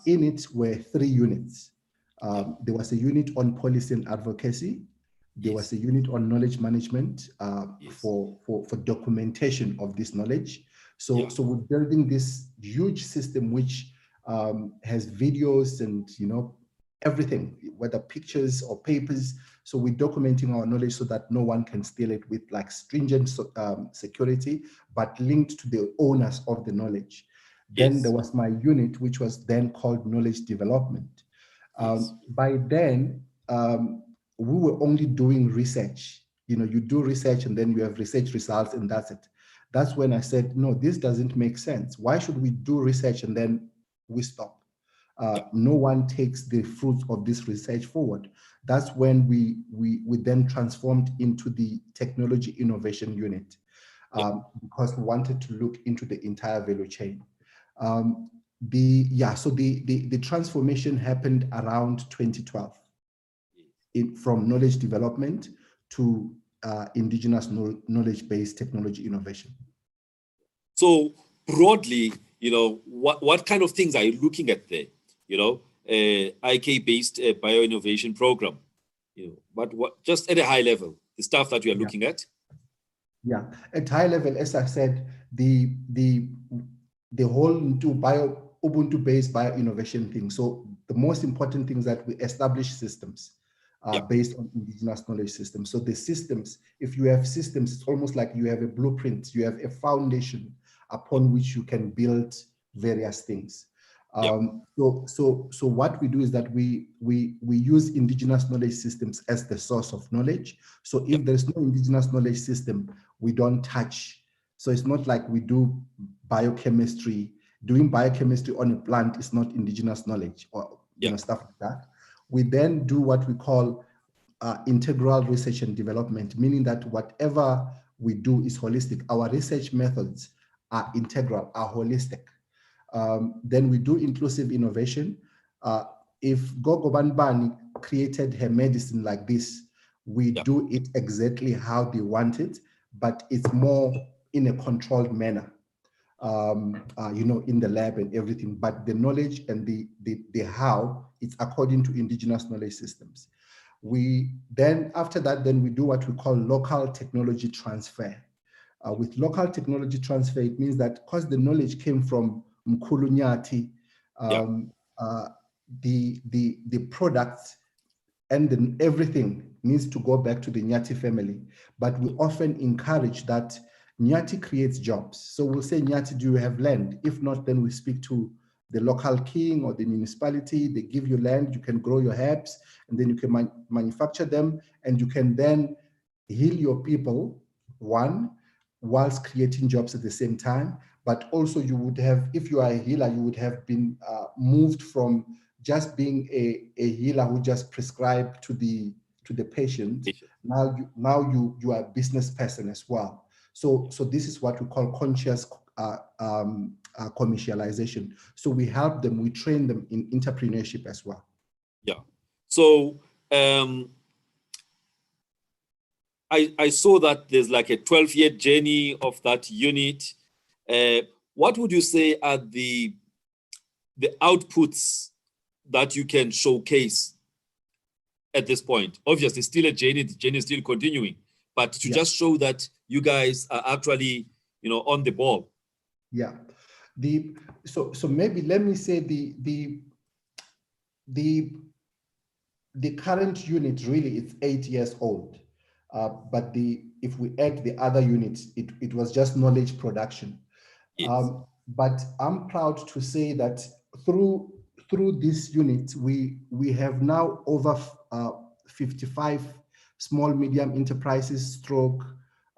In it were 3 units. There was a unit on policy and advocacy. There was a unit on knowledge management for documentation of this knowledge. So we're building this huge system which has videos and everything, whether pictures or papers. So we're documenting our knowledge so that no one can steal it, with like stringent security, but linked to the owners of the knowledge. Then there was my unit, which was then called knowledge development. By then, we were only doing research. You do research and then you have research results and that's it. That's when I said, no, this doesn't make sense. Why should we do research and then we stop? No one takes the fruits of this research forward. That's when we then transformed into the technology innovation unit, because we wanted to look into the entire value chain. So the transformation happened around 2012 from knowledge development to indigenous knowledge-based technology innovation. So broadly, what kind of things are you looking at there? IK-based bio-innovation program, but what, just at a high level, the stuff that you are looking at? Yeah, at high level, as I said, the whole Ubuntu-based bio-innovation thing. So the most important thing is that we establish systems based on indigenous knowledge systems. So the systems, if you have systems, it's almost like you have a blueprint, you have a foundation upon which you can build various things. So what we do is that we use indigenous knowledge systems as the source of knowledge. So if there's no indigenous knowledge system, we don't touch. So it's not like we do biochemistry. Doing biochemistry on a plant is not indigenous knowledge or stuff like that. We then do what we call integral research and development, meaning that whatever we do is holistic. Our research methods are integral, are holistic. Then we do inclusive innovation. If Gogo Banbani created her medicine like this, we do it exactly how they want it, but it's more in a controlled manner, in the lab and everything. But the knowledge and the how, it's according to indigenous knowledge systems. We then, after that, then we do what we call local technology transfer. With local technology transfer, it means that because the knowledge came from Mkhulu Nyati, the products and everything needs to go back to the Nyati family. But we often encourage that Nyati creates jobs. So we'll say, Nyati, do you have land? If not, then we speak to the local king or the municipality. They give you land, you can grow your herbs, and then you can manufacture them, and you can then heal your people, one, whilst creating jobs at the same time. But also you would have, if you are a healer, you would have been moved from just being a healer who just prescribed to the patient. Now you are a business person as well. So this is what we call conscious commercialization. So we help them, we train them in entrepreneurship as well. Yeah. So I saw that there's like a 12-year journey of that unit. What would you say are the outputs that you can showcase at this point? Obviously, still a journey. The journey is still continuing, but to just show that you guys are actually, on the ball. Yeah. So maybe let me say the current unit really is 8 years old, but if we add the other units, it was just knowledge production. Yes. But I'm proud to say that through this unit, we have now over 55 small medium enterprises stroke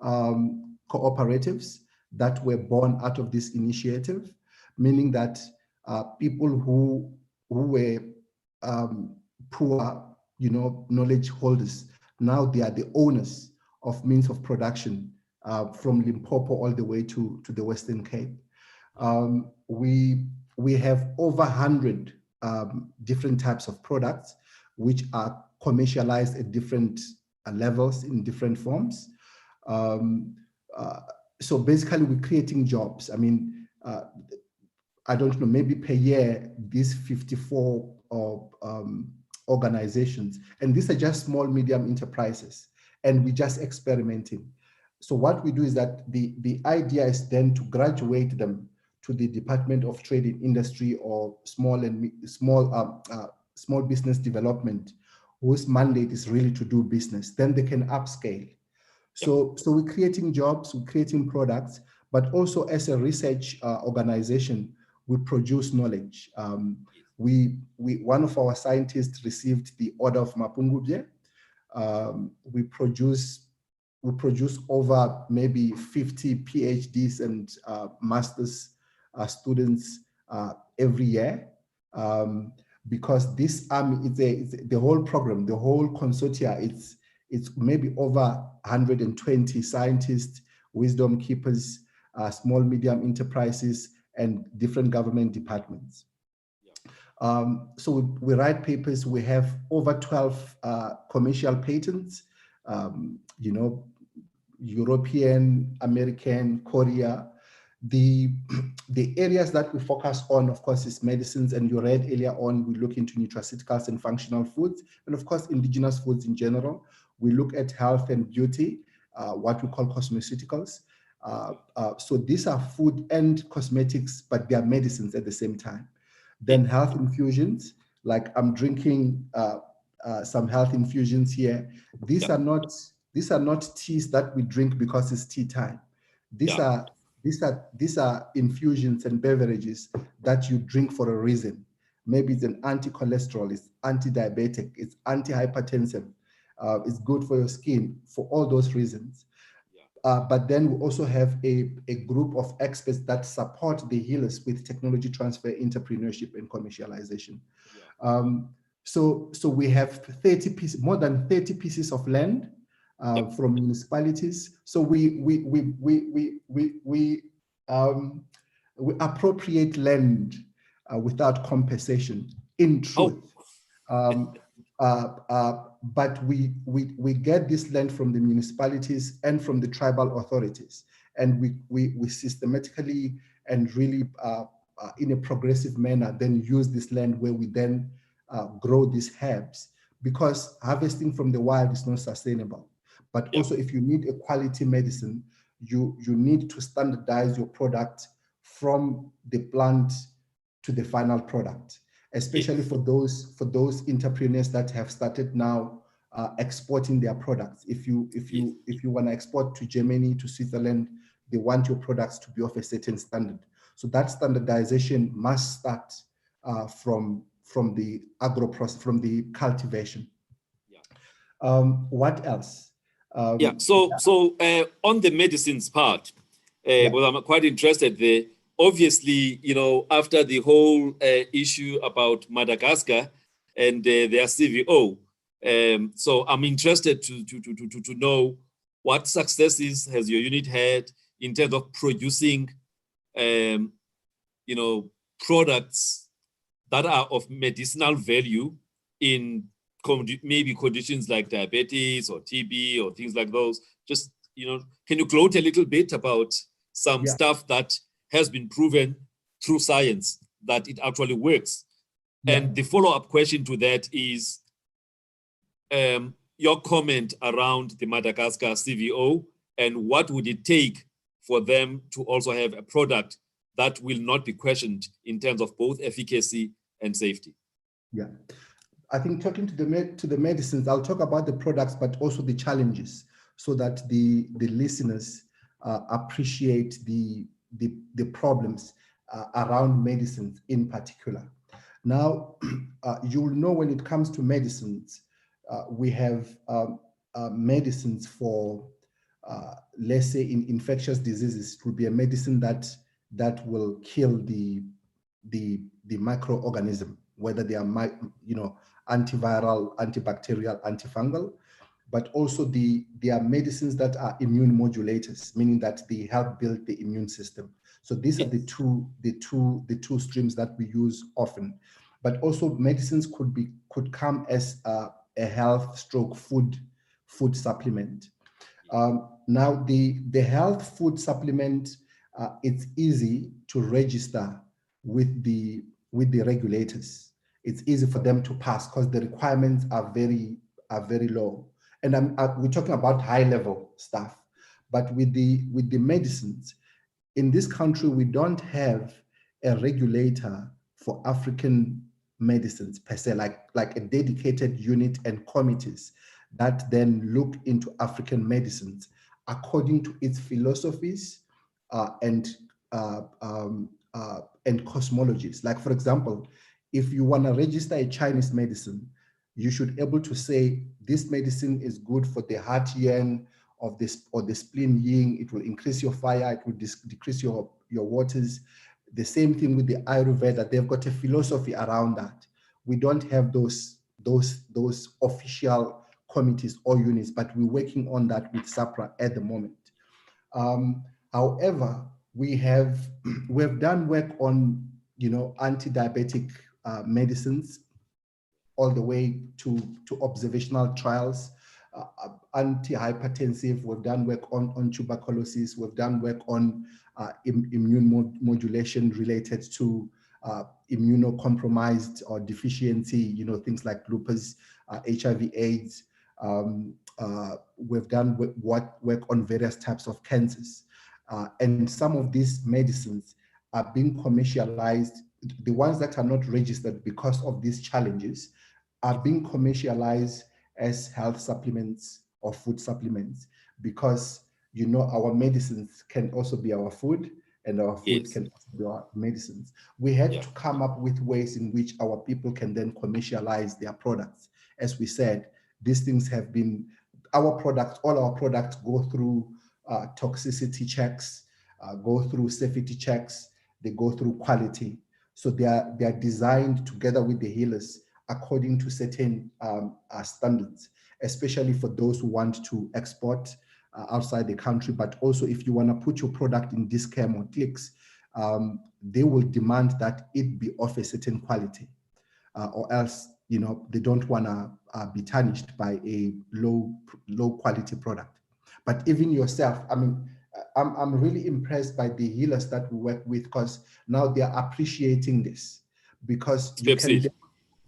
cooperatives that were born out of this initiative, meaning that people who were poor, knowledge holders, now they are the owners of means of production from Limpopo all the way to the Western Cape. We have over 100 different types of products which are commercialized at different levels in different forms. So basically, we're creating jobs. I mean, I don't know, maybe per year, these 54 organizations, and these are just small, medium enterprises, and we're just experimenting. So what we do is that the idea is then to graduate them to the Department of Trade and Industry or small business development, whose mandate is really to do business. Then they can upscale. So we're creating jobs, we're creating products, but also as a research organization, we produce knowledge. One of our scientists received the Order of Mapungubwe. We produce over maybe 50 PhDs and master's students every year, because this army is the whole program, the whole consortia. It's maybe over 120 scientists, wisdom keepers, small medium enterprises, and different government departments. So we write papers. We have over 12 commercial patents, European, American, Korea. The areas that we focus on, of course, is medicines, and you read earlier on, we look into nutraceuticals and functional foods, and of course, indigenous foods in general. We look at health and beauty, what we call cosmeceuticals. So these are food and cosmetics, but they are medicines at the same time. Then health infusions, like I'm drinking some health infusions here. These are not teas that we drink because it's tea time. These are infusions and beverages that you drink for a reason. Maybe it's an anti-cholesterol, it's anti-diabetic, it's anti-hypertensive, it's good for your skin, for all those reasons. But then we also have a group of experts that support the healers with technology transfer, entrepreneurship, and commercialization. So we have more than 30 pieces of land from municipalities. So we appropriate land without compensation, in truth. But we get this land from the municipalities and from the tribal authorities, and we systematically and really in a progressive manner then use this land where we then grow these herbs, because harvesting from the wild is not sustainable. But also, if you need a quality medicine, you need to standardize your product from the plant to the final product, especially for those entrepreneurs that have started now exporting their products. If you want to export to Germany, to Switzerland, they want your products to be of a certain standard. So that standardization must start from the agro process, from the cultivation. Yeah. What else? Yeah. So on the medicines part, but I'm quite interested there. Obviously, after the whole issue about Madagascar and their CVO, so I'm interested to know what successes has your unit had in terms of producing, products that are of medicinal value in maybe conditions like diabetes or TB or things like those. Just, can you gloat a little bit about some stuff that has been proven through science that it actually works? And the follow-up question to that is your comment around the Madagascar CVO, and what would it take for them to also have a product that will not be questioned in terms of both efficacy and safety? Yeah, I think talking to the medicines, I'll talk about the products, but also the challenges, so that the listeners appreciate the problems around medicines in particular. Now, you will know when it comes to medicines, we have medicines for, let's say, in infectious diseases. It will be a medicine that will kill the microorganism, whether they are antiviral, antibacterial, antifungal, but also there are medicines that are immune modulators, meaning that they help build the immune system. So these are the two streams that we use often. But also medicines could come as a health stroke food supplement. Now the health food supplement, it's easy to register with the regulators. It's easy for them to pass because the requirements are very low. And we're talking about high level stuff. But with the medicines, in this country, we don't have a regulator for African medicines per se, like a dedicated unit and committees that then look into African medicines according to its philosophies and cosmologies. Like, for example, if you want to register a Chinese medicine, you should be able to say this medicine is good for the heart yin of this or the spleen yin. It will increase your fire. It will decrease your waters. The same thing with the Ayurveda. They've got a philosophy around that. We don't have those official committees or units, but we're working on that with SAPRA at the moment. However, we've done work on anti-diabetic medicines all the way to observational trials, anti-hypertensive. We've done work on tuberculosis. We've done work on immune modulation related to immunocompromised or deficiency, things like lupus, HIV/AIDS. We've done work on various types of cancers. And some of these medicines are being commercialized. The ones that are not registered because of these challenges are being commercialized as health supplements or food supplements, because our medicines can also be our food, and our food can also be our medicines. We had to come up with ways in which our people can then commercialize their products. As we said, these things have been, all our products go through toxicity checks, go through safety checks, they go through quality. So they are designed together with the healers according to certain standards, especially for those who want to export outside the country. But also, if you want to put your product in Discam or Clicks, they will demand that it be of a certain quality, or else they don't want to be tarnished by a low quality product. But even yourself, I'm really impressed by the healers that we work with, because now they are appreciating this, because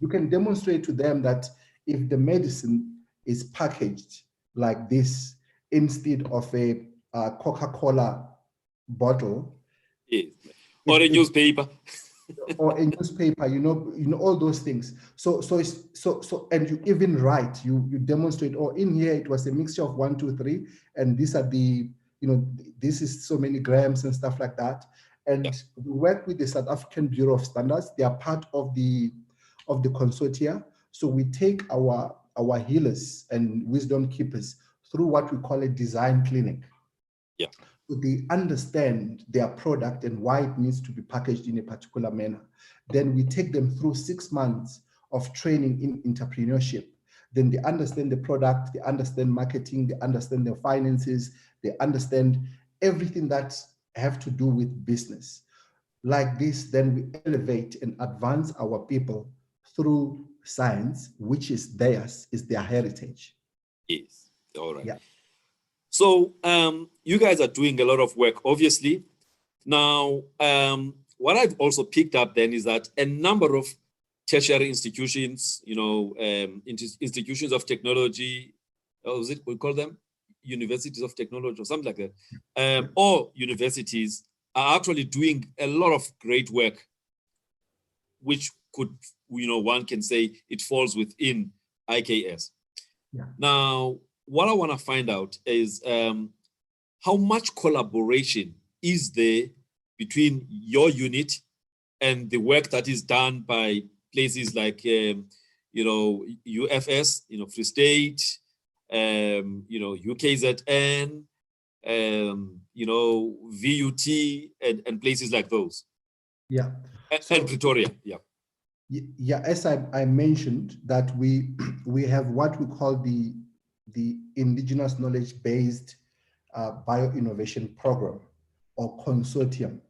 you can demonstrate to them that if the medicine is packaged like this instead of a Coca-Cola bottle, or a newspaper, or a newspaper, all those things. So and you even write, you demonstrate, in here it was a mixture of 1, 2, 3, and these are the this is so many grams and stuff like that. And we work with the South African Bureau of Standards. They are part of the consortia. So we take our healers and wisdom keepers through what we call a design clinic. Yeah. So they understand their product and why it needs to be packaged in a particular manner. Then we take them through 6 months of training in entrepreneurship. Then they understand the product, they understand marketing, they understand their finances, they understand everything that have to do with business. Like this, then we elevate and advance our people through science, which is theirs, is their heritage. Yes. All right. Yeah. So you guys are doing a lot of work, obviously. Now, what I've also picked up then is that a number of tertiary institutions, institutions of technology, we call them universities of technology or something like that, or universities are actually doing a lot of great work, which could, one can say it falls within IKS. Yeah. Now, what I want to find out is how much collaboration is there between your unit and the work that is done by places like, UFS, Free State, UKZN, VUT, and places like those. Yeah. And Pretoria, yeah. Yeah, as I mentioned, that we have what we call the Indigenous Knowledge-Based Bio-Innovation Program, or consortium.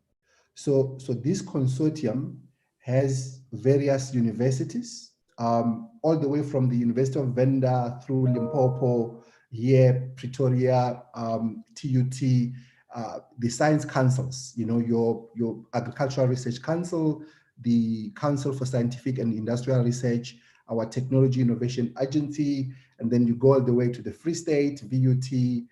So this consortium has various universities, all the way from the University of Venda through Limpopo, here, Pretoria, TUT, the science councils, your Agricultural Research Council, the Council for Scientific and Industrial Research, our Technology Innovation Agency, and then you go all the way to the Free State, VUT,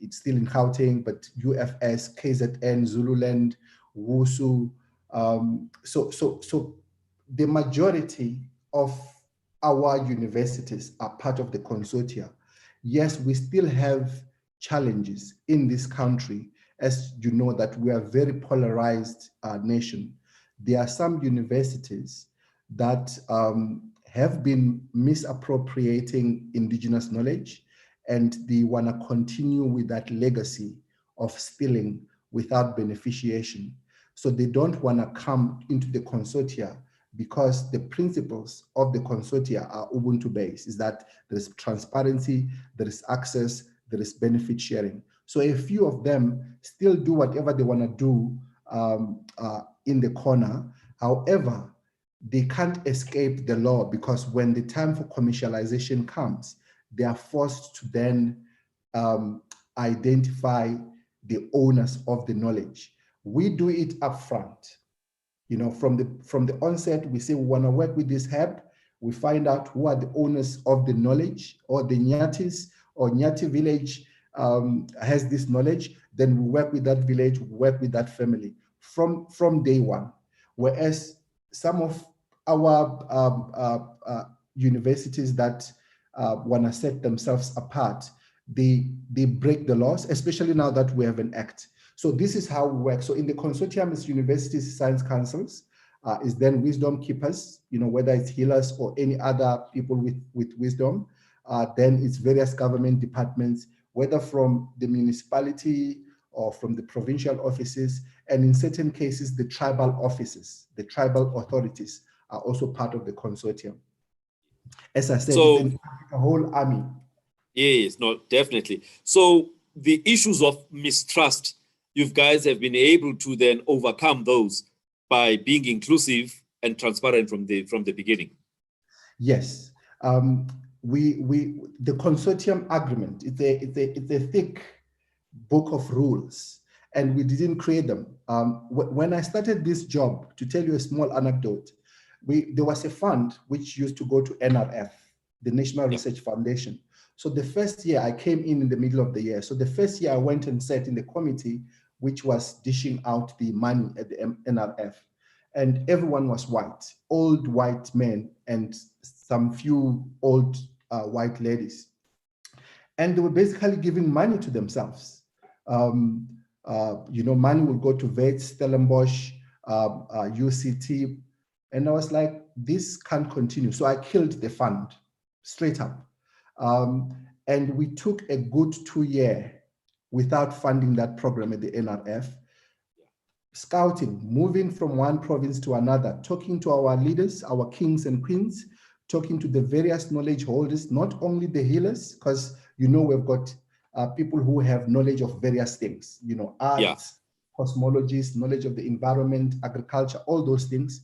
it's still in Gauteng, but UFS, KZN, Zululand, WUSU. So the majority of our universities are part of the consortia. Yes, we still have challenges in this country, as you know, that we are a very polarized nation. There are some universities that have been misappropriating indigenous knowledge, and they want to continue with that legacy of stealing without beneficiation. So they don't want to come into the consortia, because the principles of the consortia are Ubuntu-based, is that there is transparency, there is access, there is benefit sharing. So a few of them still do whatever they want to do in the corner. However, they can't escape the law, because when the time for commercialization comes, they are forced to then identify the owners of the knowledge. We do it upfront. From the onset, we say we want to work with this hub. We find out who are the owners of the knowledge, or the Nyatis or Nyati village has this knowledge. Then we work with that village, we work with that family from day one. Whereas some of our universities that want to set themselves apart, they break the laws, especially now that we have an act. So this is how we work. So in the consortium is universities, science councils, is then wisdom keepers, whether it's healers or any other people with wisdom. Then it's various government departments, whether from the municipality or from the provincial offices, and in certain cases, the tribal offices, the tribal authorities are also part of the consortium. As I said, so, it's a whole army. Yes, no, definitely. So the issues of mistrust, you guys have been able to then overcome those by being inclusive and transparent from the beginning. Yes, the consortium agreement, it's a thick book of rules, and we didn't create them. When I started this job, to tell you a small anecdote, there was a fund which used to go to NRF, the National Research Foundation. So the first year I came in the middle of the year. So the first year I went and sat in the committee, which was dishing out the money at the NRF. And everyone was white, old white men and some few old white ladies. And they were basically giving money to themselves. Money would go to Wits, Stellenbosch, UCT. And I was like, this can't continue. So I killed the fund straight up. And we took a good 2 years without funding that program at the NRF. Scouting, moving from one province to another, talking to our leaders, our kings and queens, talking to the various knowledge holders, not only the healers, because we've got people who have knowledge of various things, arts, cosmologies, knowledge of the environment, agriculture, all those things.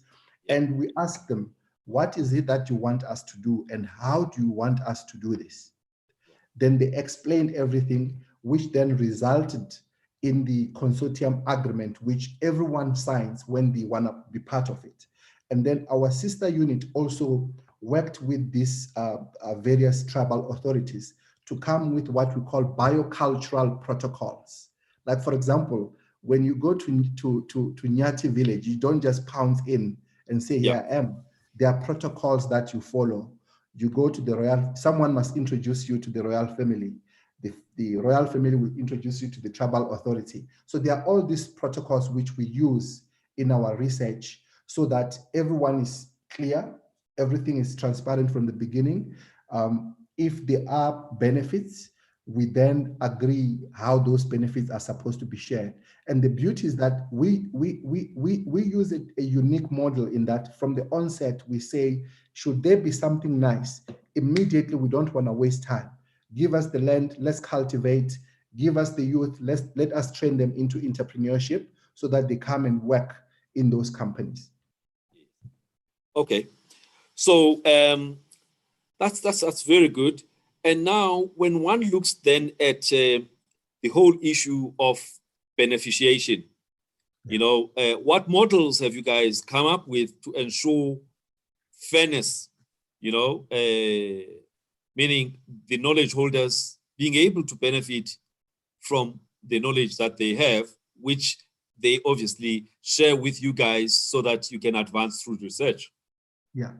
And we ask them, what is it that you want us to do and how do you want us to do this? Then they explained everything, which then resulted in the consortium agreement, which everyone signs when they want to be part of it. And then our sister unit also worked with these various tribal authorities to come with what we call biocultural protocols. Like, for example, when you go to Nyati village, you don't just pounce in and say, here I am. There are protocols that you follow. You go to the royal, someone must introduce you to the royal family. The royal family will introduce you to the tribal authority. So there are all these protocols which we use in our research so that everyone is clear, everything is transparent from the beginning. If there are benefits, we then agree how those benefits are supposed to be shared. And the beauty is that we use a unique model in that from the onset, we say, should there be something nice, immediately we don't want to waste time. Give us the land, let's cultivate, give us the youth, let us train them into entrepreneurship so that they come and work in those companies. Okay, so that's very good. And now when one looks then at the whole issue of beneficiation, what models have you guys come up with to ensure fairness, meaning the knowledge holders being able to benefit from the knowledge that they have, which they obviously share with you guys so that you can advance through research? Yeah,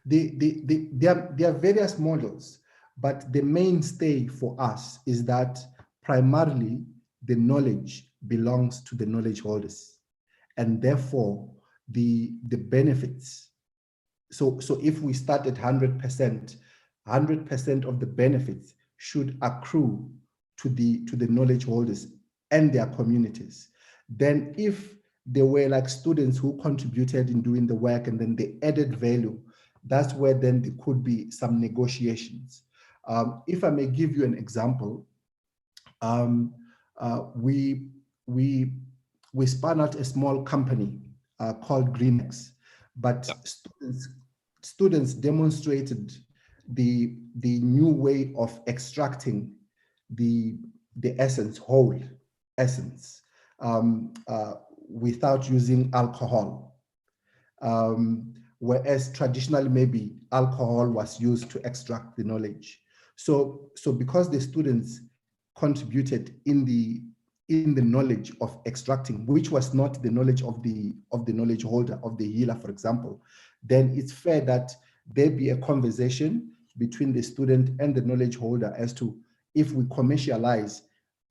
there are various models, but the mainstay for us is that primarily the knowledge belongs to the knowledge holders, and therefore the benefits. So if we start at 100%, 100% of the benefits should accrue to the knowledge holders and their communities. Then if there were like students who contributed in doing the work and then they added value, that's where then there could be some negotiations. If I may give you an example, we spun out a small company called GreenX, but students demonstrated the new way of extracting the essence, whole essence, without using alcohol. Whereas traditionally maybe alcohol was used to extract the knowledge. So because the students contributed in the knowledge of extracting, which was not the knowledge of the knowledge holder, of the healer, for example, then it's fair that there be a conversation between the student and the knowledge holder as to if we commercialize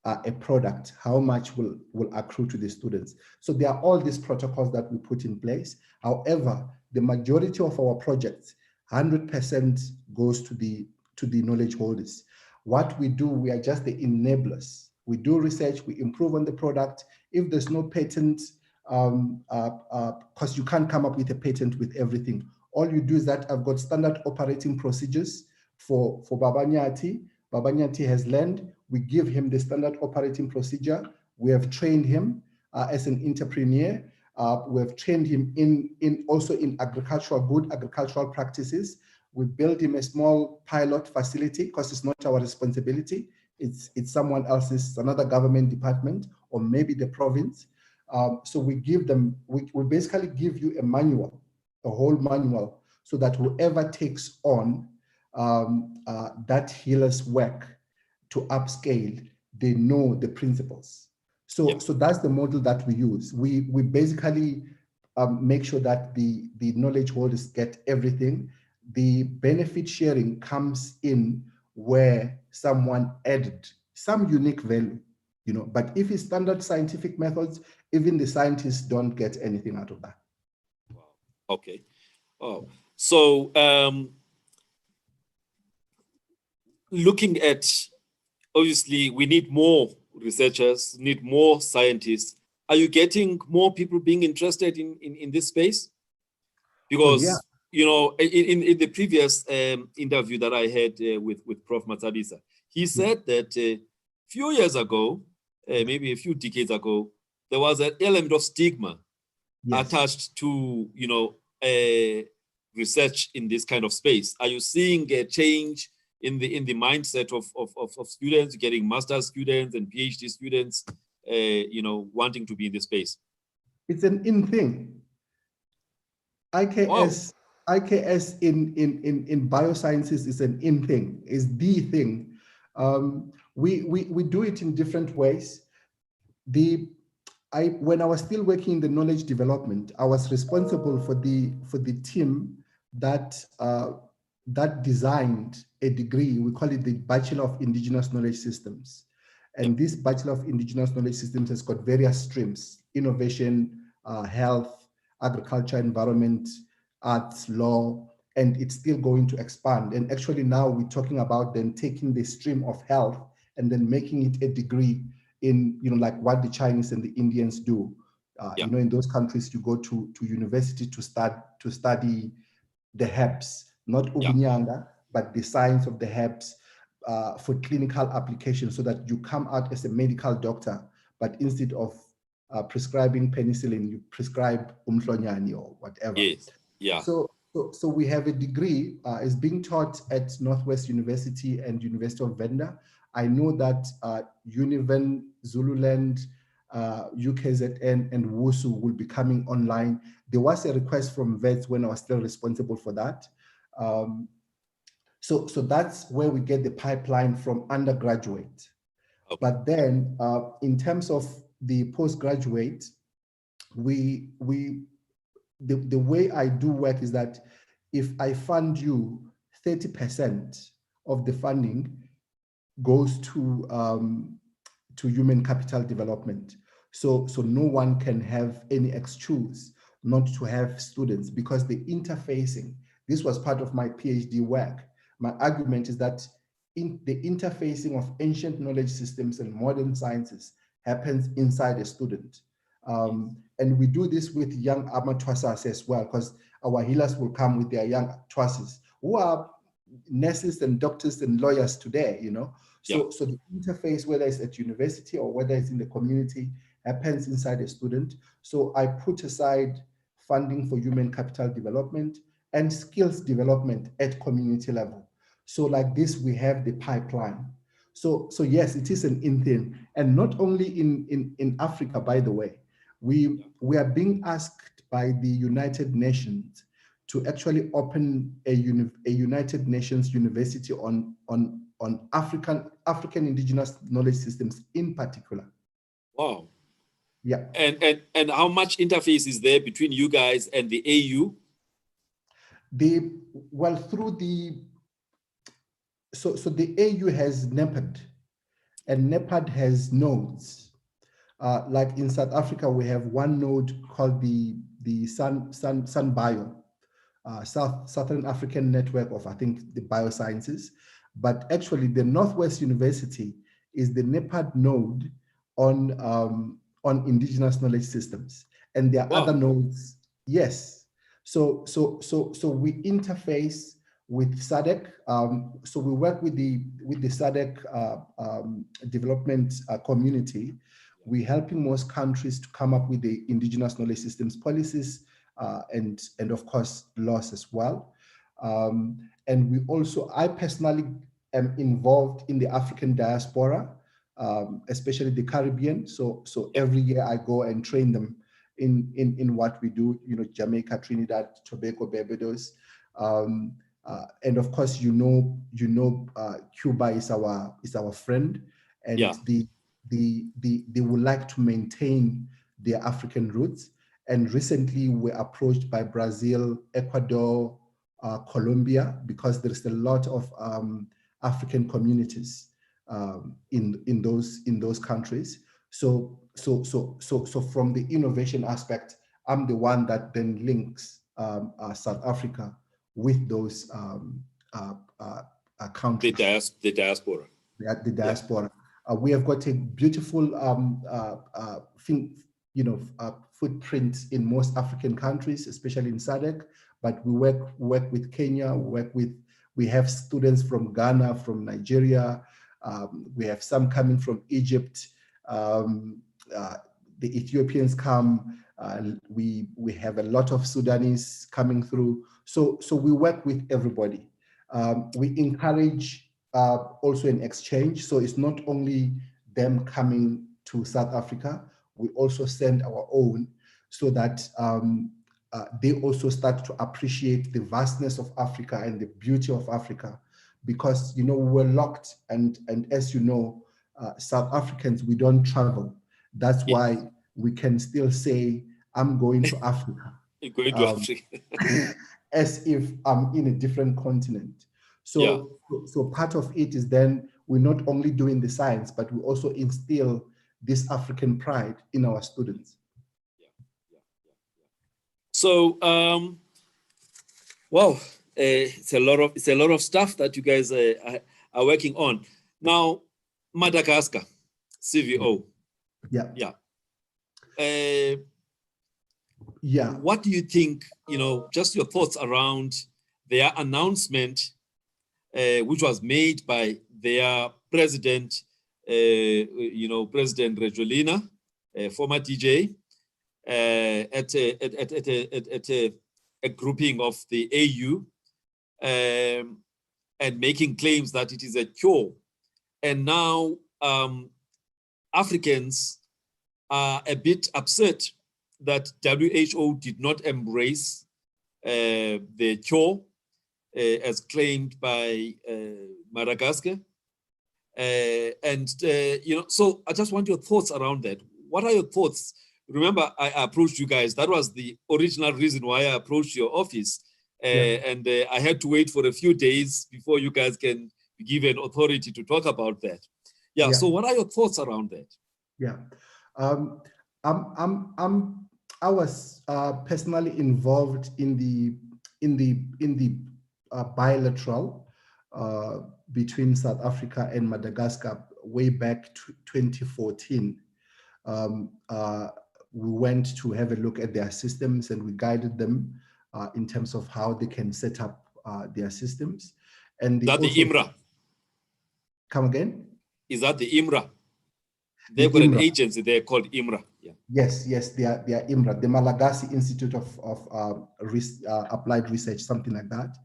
a product, how much will accrue to the students. So there are all these protocols that we put in place. However, the majority of our projects, 100% goes to the knowledge holders. What we do, we are just the enablers. We do research, we improve on the product. If there's no patent, because you can't come up with a patent with everything. All you do is that I've got standard operating procedures for Baba Nyati. Baba Nyati has land. We give him the standard operating procedure. We have trained him as an entrepreneur. We have trained him also in good agricultural practices. We built him a small pilot facility because it's not our responsibility. It's someone else's, it's another government department, or maybe the province. So we give them, we basically give you a manual, a whole manual, so that whoever takes on that healer's work to upscale, they know the principles. So that's the model that we use. We basically make sure that the knowledge holders get everything. The benefit sharing comes in where someone added some unique value, you know, but if it's standard scientific methods, even the scientists don't get anything out of that. Wow. Okay. Oh, so looking at, obviously, we need more researchers, need more scientists. Are you getting more people being interested in this space? Because, yeah. you know, in the previous interview that I had with Prof. Matsabisa, he said that a few years ago, maybe a few decades ago, there was an element of stigma attached to, you know, research in this kind of space. Are you seeing a change in the mindset of students, getting master's students and PhD students, you know, wanting to be in this space? It's an in thing. IKS, wow. IKS in biosciences is an in thing, is the thing. We do it in different ways. When I was still working in the knowledge development, I was responsible for the team that that designed a degree. We call it the Bachelor of Indigenous Knowledge Systems. And this Bachelor of Indigenous Knowledge Systems has got various streams: innovation, health, agriculture, environment, arts, law, and it's still going to expand. And actually now we're talking about then taking the stream of health and then making it a degree in, you know, like what the Chinese and the Indians do. You know, in those countries, you go to university to study the herbs, not ubunyanga, but the science of the herbs for clinical application, so that you come out as a medical doctor, but instead of prescribing penicillin, you prescribe umhlonyani or whatever. Yes. Yeah. So we have a degree, is being taught at Northwest University and University of Venda. I know that Univen, Zululand, UKZN, and WUSU will be coming online. There was a request from VETS when I was still responsible for that. So that's where we get the pipeline from undergraduate. Okay. But then in terms of the postgraduate, the way I do work is that if I fund you, 30% of the funding goes to human capital development. So no one can have any excuse not to have students, because the interfacing, this was part of my PhD work. My argument is that the interfacing of ancient knowledge systems and modern sciences happens inside a student. And we do this with young amatwasas as well, because our healers will come with their young twasas who are nurses and doctors and lawyers today, you know. So the interface, whether it's at university or whether it's in the community, happens inside a student. So I put aside funding for human capital development and skills development at community level. So like this, we have the pipeline. So yes, it is an in thing. And not only in Africa, by the way, we are being asked by the United Nations to actually open a United Nations university on African indigenous knowledge systems in particular. Wow. Yeah. And how much interface is there between you guys and the AU? So the AU has NEPAD, and NEPAD has nodes. Like in South Africa, we have one node called the SunBio, Southern African Network of, I think, the biosciences. But actually, the Northwest University is the NEPAD node on indigenous knowledge systems, and there are other nodes. Yes. So we interface with SADC. So we work with the SADC development community. We're helping most countries to come up with the indigenous knowledge systems policies, and of course laws as well. And we also, I personally am involved in the African diaspora, especially the Caribbean. So every year I go and train them in what we do, you know, Jamaica, Trinidad, Tobago, Barbados. And of course, Cuba is our friend, and they would like to maintain their African roots. And recently we're approached by Brazil, Ecuador, Colombia, because there's a lot of African communities in those countries. So from the innovation aspect, I'm the one that then links South Africa with those countries. The diaspora. The diaspora. Yeah. We have got a beautiful footprint in most African countries, especially in SADC. But we work with Kenya. We have students from Ghana, from Nigeria. We have some coming from Egypt. The Ethiopians come. We have a lot of Sudanese coming through. So we work with everybody. We encourage also an exchange. So it's not only them coming to South Africa, we also send our own so that they also start to appreciate the vastness of Africa and the beauty of Africa. Because, you know, we're locked, and as you know, South Africans, we don't travel. That's why we can still say, I'm going to Africa. You're going to Africa. As if I'm in a different continent. So part of it is then we're not only doing the science, but we also instill this African pride in our students. So, wow, it's a lot of stuff that you guys are working on. Now, Madagascar, CVO. What do you think, you know, just your thoughts around their announcement, which was made by their president, President Rejolina, former DJ, at a grouping of the AU, and making claims that it is a cure. And now Africans are a bit upset that WHO did not embrace the cure as claimed by Madagascar. So I just want your thoughts around that. What are your thoughts? Remember, I approached you guys. That was the original reason why I approached your office. And I had to wait for a few days before you guys can be given authority to talk about that. So what are your thoughts around that? I was personally involved in the bilateral between South Africa and Madagascar way back to 2014. We went to have a look at their systems, and we guided them in terms of how they can set up their systems. And the IMRA? Come again? Is that the IMRA? They've got an agency there called IMRA. Yes, they are IMRA, the Malagasy Institute of Applied Research, something like that.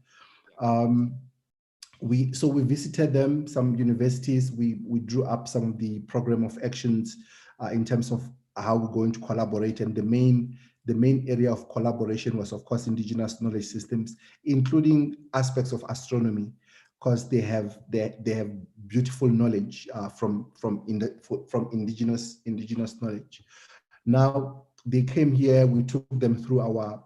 We visited them, some universities. We drew up some of the program of actions in terms of how we're going to collaborate, and the main area of collaboration was, of course, indigenous knowledge systems, including aspects of astronomy, because they have beautiful knowledge from indigenous knowledge. Now they came here. We took them through our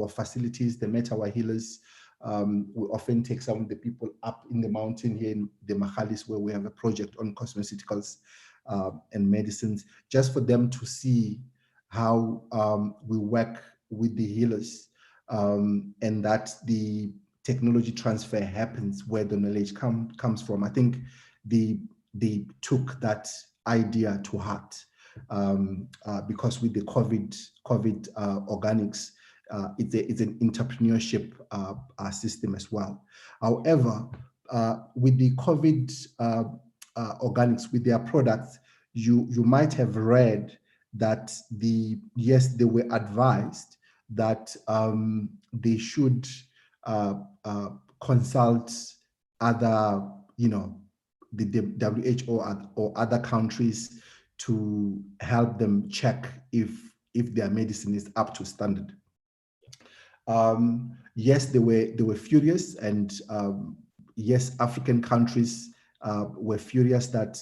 facilities. They met our healers. We often take some of the people up in the mountain here in the Mahalis, where we have a project on cosmeceuticals and medicines, just for them to see how we work with the healers, and that the technology transfer happens where the knowledge comes from. I think they took that idea to heart, because with the COVID organics, it's an entrepreneurship system as well. However, with the COVID organics, with their products, you might have read that they were advised that they should consult other, the WHO or other countries to help them check if their medicine is up to standard. Yes, they were furious, and yes, African countries were furious that,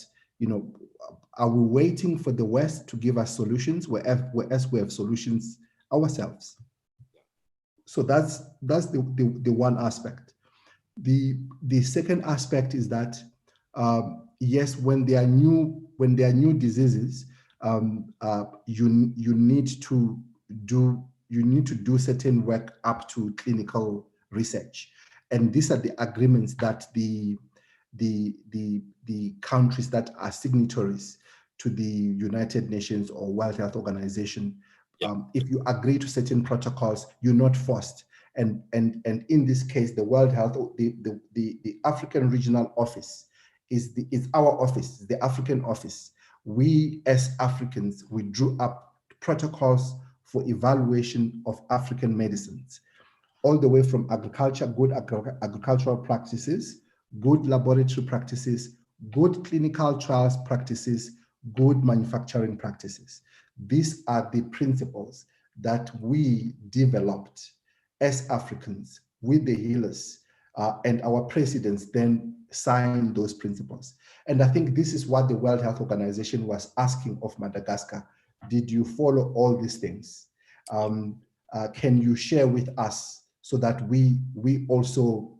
are we waiting for the West to give us solutions, whereas we have solutions ourselves? So that's the one aspect. The second aspect is that yes, when there are new diseases, you need to do certain work up to clinical research, and these are the agreements that the countries that are signatories to the United Nations or World Health Organization, if you agree to certain protocols, you're not forced. And in this case, the World Health, the African Regional Office is our office, the African office. We as Africans, we drew up protocols for evaluation of African medicines, all the way from good agricultural practices, good laboratory practices, good clinical trials practices, good manufacturing practices. These are the principles that we developed as Africans with the healers, and our presidents then signed those principles. And I think this is what the World Health Organization was asking of Madagascar. Did you follow all these things? Can you share with us so that we also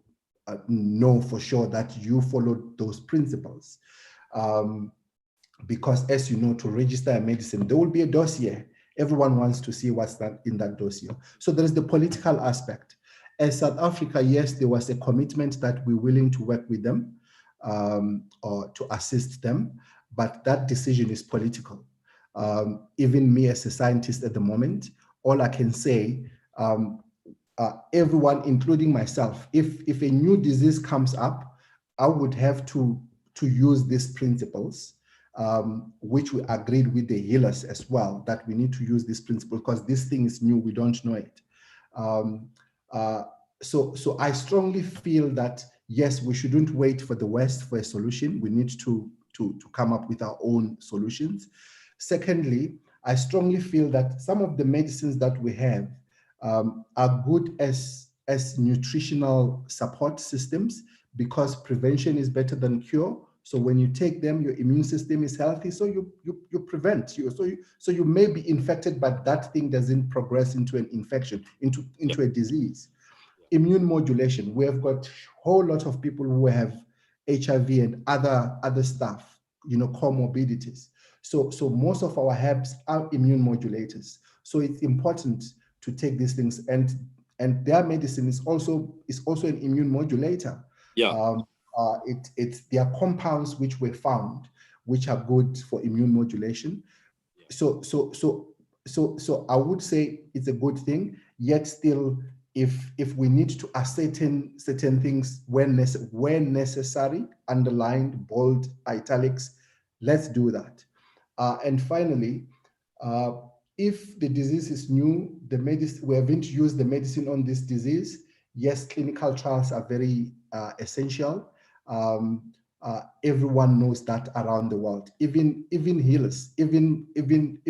know for sure that you followed those principles? Because as you know, to register a medicine, there will be a dossier. Everyone wants to see what's in that dossier. So there is the political aspect. As South Africa, yes, there was a commitment that we're willing to work with them or to assist them, but that decision is political. Even me as a scientist at the moment, all I can say, everyone, including myself, if a new disease comes up, I would have to use these principles, which we agreed with the healers as well, that we need to use this principle because this thing is new, we don't know it. So I strongly feel that, yes, we shouldn't wait for the West for a solution. We need to come up with our own solutions. Secondly, I strongly feel that some of the medicines that we have are good as nutritional support systems, because prevention is better than cure. So when you take them, your immune system is healthy, so you prevent. So you may be infected, but that thing doesn't progress into an infection, into a disease. Immune modulation. We have got a whole lot of people who have HIV and other stuff, comorbidities. So most of our herbs are immune modulators. So it's important to take these things, and their medicine is also an immune modulator. Yeah. It's their compounds which were found, which are good for immune modulation. So I would say it's a good thing. Yet still, if we need to ascertain certain things when necessary, underlined, bold, italics, let's do that. And finally, if the disease is new, we haven't used the medicine on this disease. Yes, clinical trials are very essential. Everyone knows that around the world. Even healers, even in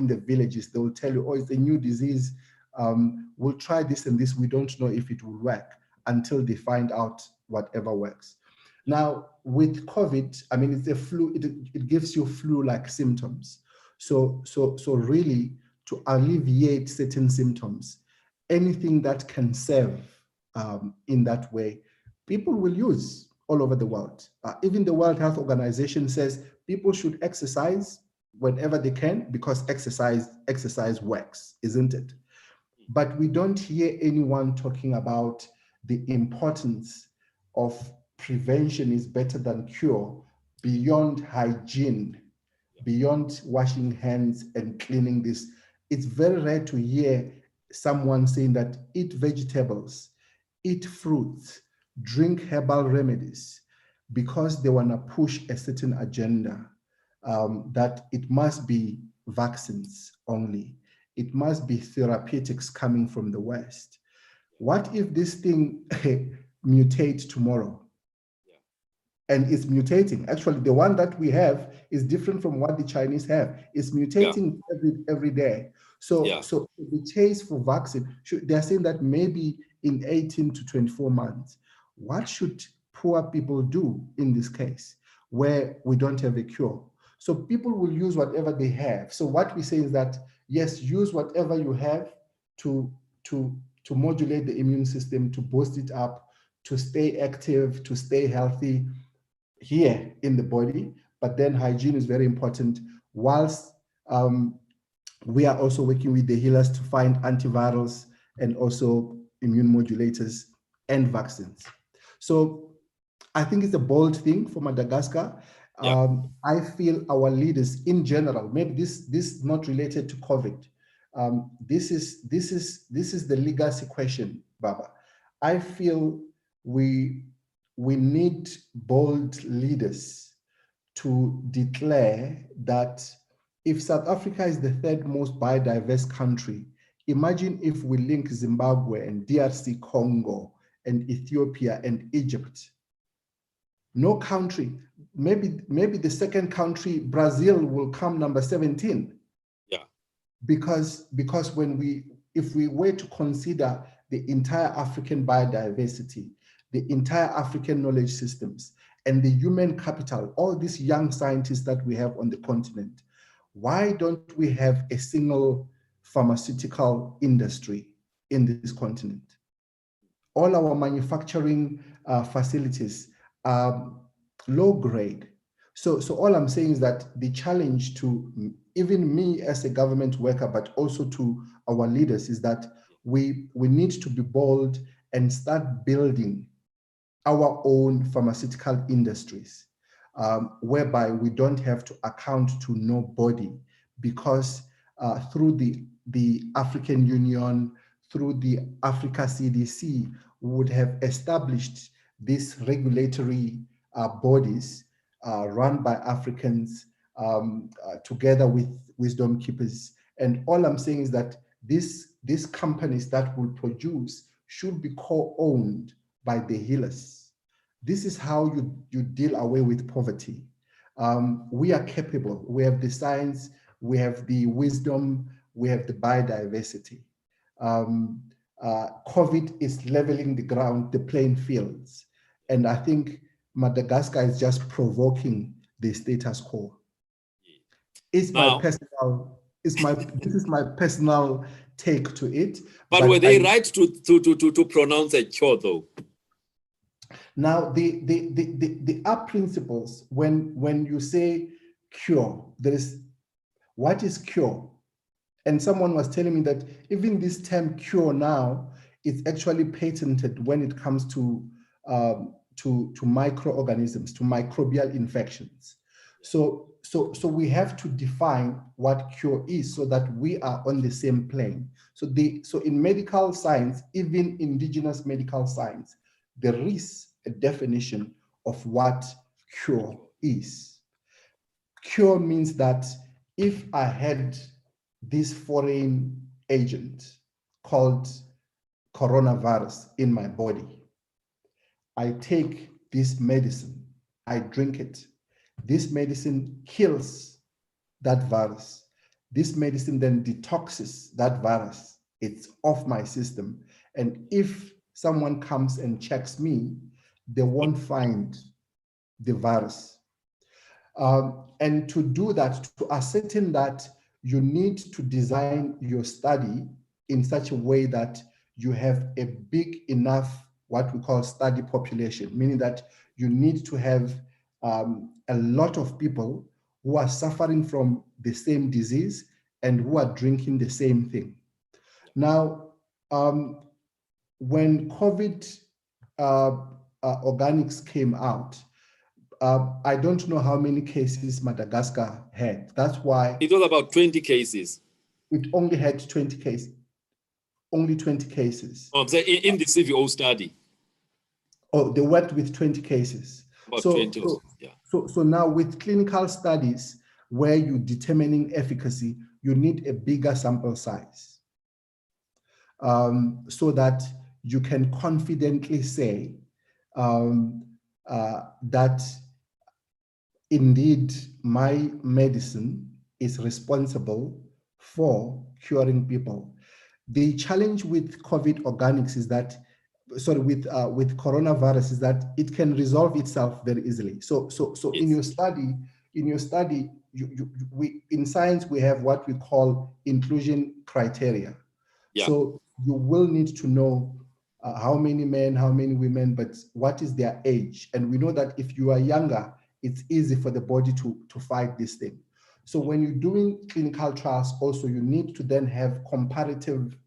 the villages, they will tell you, oh, it's a new disease. We'll try this and this. We don't know if it will work until they find out whatever works. Now, with COVID, I mean, it's a flu. It gives you flu-like symptoms. So really, to alleviate certain symptoms, anything that can serve in that way, people will use all over the world. Even the World Health Organization says people should exercise whenever they can, because exercise works, isn't it? But we don't hear anyone talking about the importance of prevention is better than cure, beyond hygiene, beyond washing hands and cleaning this. It's very rare to hear someone saying that eat vegetables, eat fruits, drink herbal remedies, because they want to push a certain agenda, that it must be vaccines only. It must be therapeutics coming from the West. What if this thing mutates tomorrow? And it's mutating. Actually, the one that we have is different from what the Chinese have. It's mutating every day. So the chase for vaccine, they're saying that maybe in 18 to 24 months. What should poor people do in this case where we don't have a cure? So people will use whatever they have. So what we say is that, yes, use whatever you have to modulate the immune system, to boost it up, to stay active, to stay healthy here in the body, but then hygiene is very important, whilst we are also working with the healers to find antivirals and also immune modulators and vaccines. So I think it's a bold thing for Madagascar. Yeah. I feel our leaders in general, maybe this is not related to COVID. This is the legacy question, Baba. I feel we need bold leaders to declare that if South Africa is the third most biodiverse country, imagine if we link Zimbabwe and DRC Congo and Ethiopia and Egypt. No country, maybe the second country, Brazil, will come number 17. Yeah. Because if we were to consider the entire African biodiversity, the entire African knowledge systems, and the human capital, all these young scientists that we have on the continent, why don't we have a single pharmaceutical industry in this continent? All our manufacturing facilities are low grade. So all I'm saying is that the challenge to even me as a government worker, but also to our leaders, is that we need to be bold and start building our own pharmaceutical industries, whereby we don't have to account to nobody, because through the African Union, through the Africa CDC, we would have established these regulatory bodies run by Africans together with wisdom keepers. And all I'm saying is that these companies that will produce should be co-owned by the healers. This is how you deal away with poverty. We are capable. We have the science, we have the wisdom, we have the biodiversity. COVID is leveling the ground, the playing fields. And I think Madagascar is just provoking the status quo. This is my personal take to it. But were they right to pronounce a cure, though? Now, the are principles when you say cure, there is what is cure? And someone was telling me that even this term cure now is actually patented when it comes to microorganisms, to microbial infections. So we have to define what cure is so that we are on the same plane. So in medical science, even indigenous medical science, there is a definition of what cure is. Cure means that if I had this foreign agent called coronavirus in my body, I take this medicine, I drink it. This medicine kills that virus. This medicine then detoxes that virus. It's off my system. And if someone comes and checks me, they won't find the virus. And to do that, to ascertain that, you need to design your study in such a way that you have a big enough, what we call study population, meaning that you need to have a lot of people who are suffering from the same disease and who are drinking the same thing. Now, when COVID organics came out, I don't know how many cases Madagascar had. That's why it was about 20 cases. It only had 20 cases. Only 20 cases. I'm saying in the CVO study. Oh, they worked with 20 cases. About 20. Yeah. So now with clinical studies where you're determining efficacy, you need a bigger sample size so that you can confidently say that indeed my medicine is responsible for curing people. The challenge with COVID organics is that, with coronavirus, is that it can resolve itself very easily. So yes. in your study, in science we have what we call inclusion criteria. Yeah. So you will need to know how many men, how many women, but what is their age? And we know that if you are younger, it's easy for the body to fight this thing. So when you're doing clinical trials also, you need to then have comparative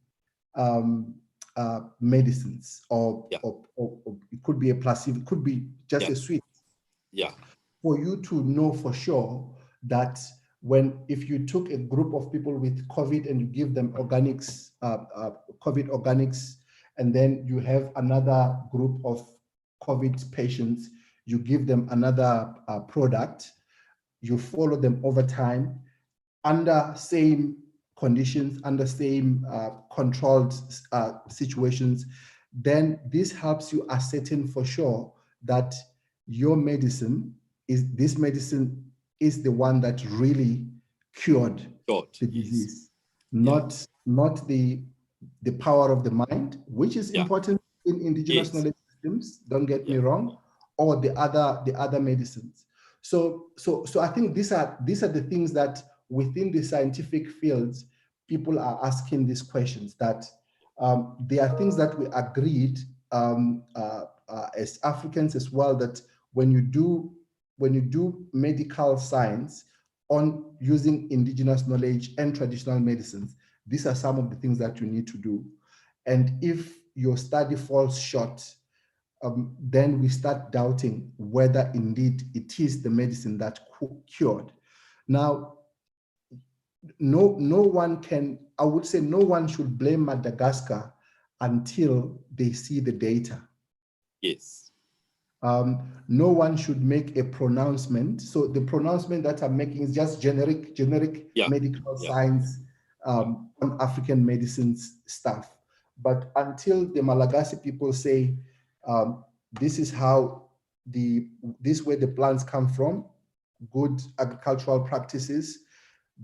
medicines, or it could be a placebo, it could be just a sweet. Yeah. For you to know for sure that if you took a group of people with COVID and you give them organics, COVID organics, and then you have another group of COVID patients, you give them another product, you follow them over time under same conditions, under same controlled situations, then this helps you ascertain for sure that your medicine is the one that really cured the disease, not the power of the mind, which is important in indigenous knowledge systems, don't get me wrong, or the other medicines. So I think these are the things that within the scientific fields, people are asking these questions, that there are things that we agreed as Africans as well, that when you do medical science on using indigenous knowledge and traditional medicines, these are some of the things that you need to do. And if your study falls short, then we start doubting whether indeed it is the medicine that cured. Now, no one can, I would say no one should blame Madagascar until they see the data. Yes. No one should make a pronouncement. So the pronouncement that I'm making is just generic medical science on African medicines stuff. But until the Malagasy people say, this is how this where the plants come from, good agricultural practices,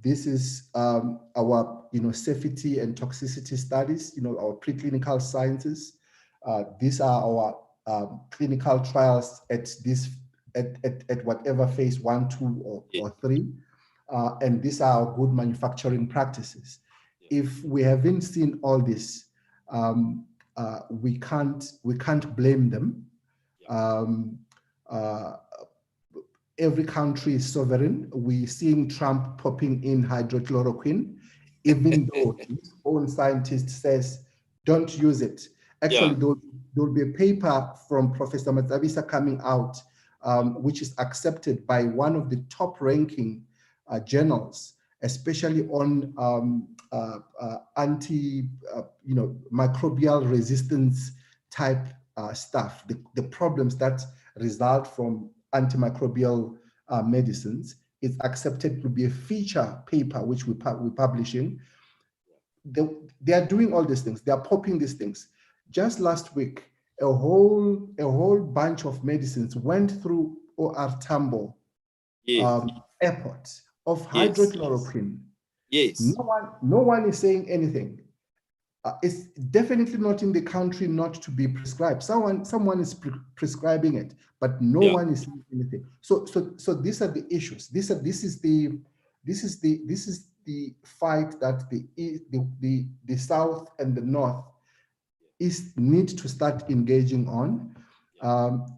this is our safety and toxicity studies, our preclinical sciences, these are our clinical trials at whatever phase 1, 2, or 3, and these are our good manufacturing practices. If we haven't seen all this, we can't blame them. Every country is sovereign. We're seeing Trump popping in hydrochloroquine, even though his own scientist says don't use it. Actually, there'll be a paper from Professor Matsabisa coming out, which is accepted by one of the top-ranking journals, especially on microbial resistance type stuff, the problems that result from antimicrobial medicines. It's accepted to be a feature paper, which we're publishing. They are doing all these things. They are popping these things. Just last week, a whole bunch of medicines went through OR Tambo airport of hydrochloroquine. Yes. No one is saying anything. It's definitely not in the country not to be prescribed. Someone is prescribing it, but no one is saying anything. So these are the issues. This is the fight that the South and the North need to start engaging on.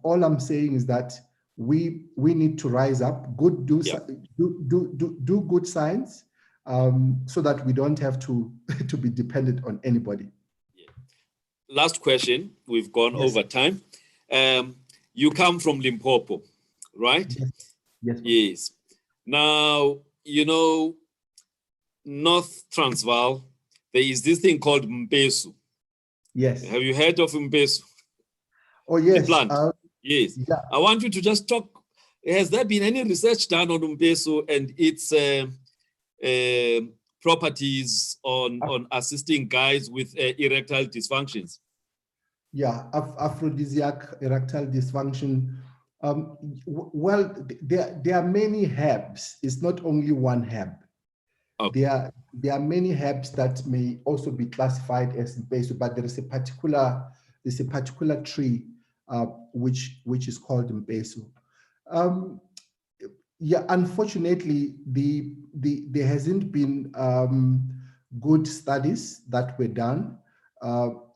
All I'm saying is that we need to rise up, do good science, so that we don't have to be dependent on anybody. Last question. We've gone over time. You come from Limpopo, right? Yes. Now, North Transvaal, there is this thing called Mpesu. Yes. Have you heard of Mpesu? Oh, yes. The plant. Yes. Yeah. I want you to just talk. Has there been any research done on Mpesu and its properties on assisting guys with erectile dysfunctions? Yeah, aphrodisiac erectile dysfunction. Well, there are many herbs. It's not only one herb. Okay. There are many herbs that may also be classified as Mpesu, but there is a particular tree which is called Mpesu. Yeah, unfortunately, there hasn't been good studies that were done.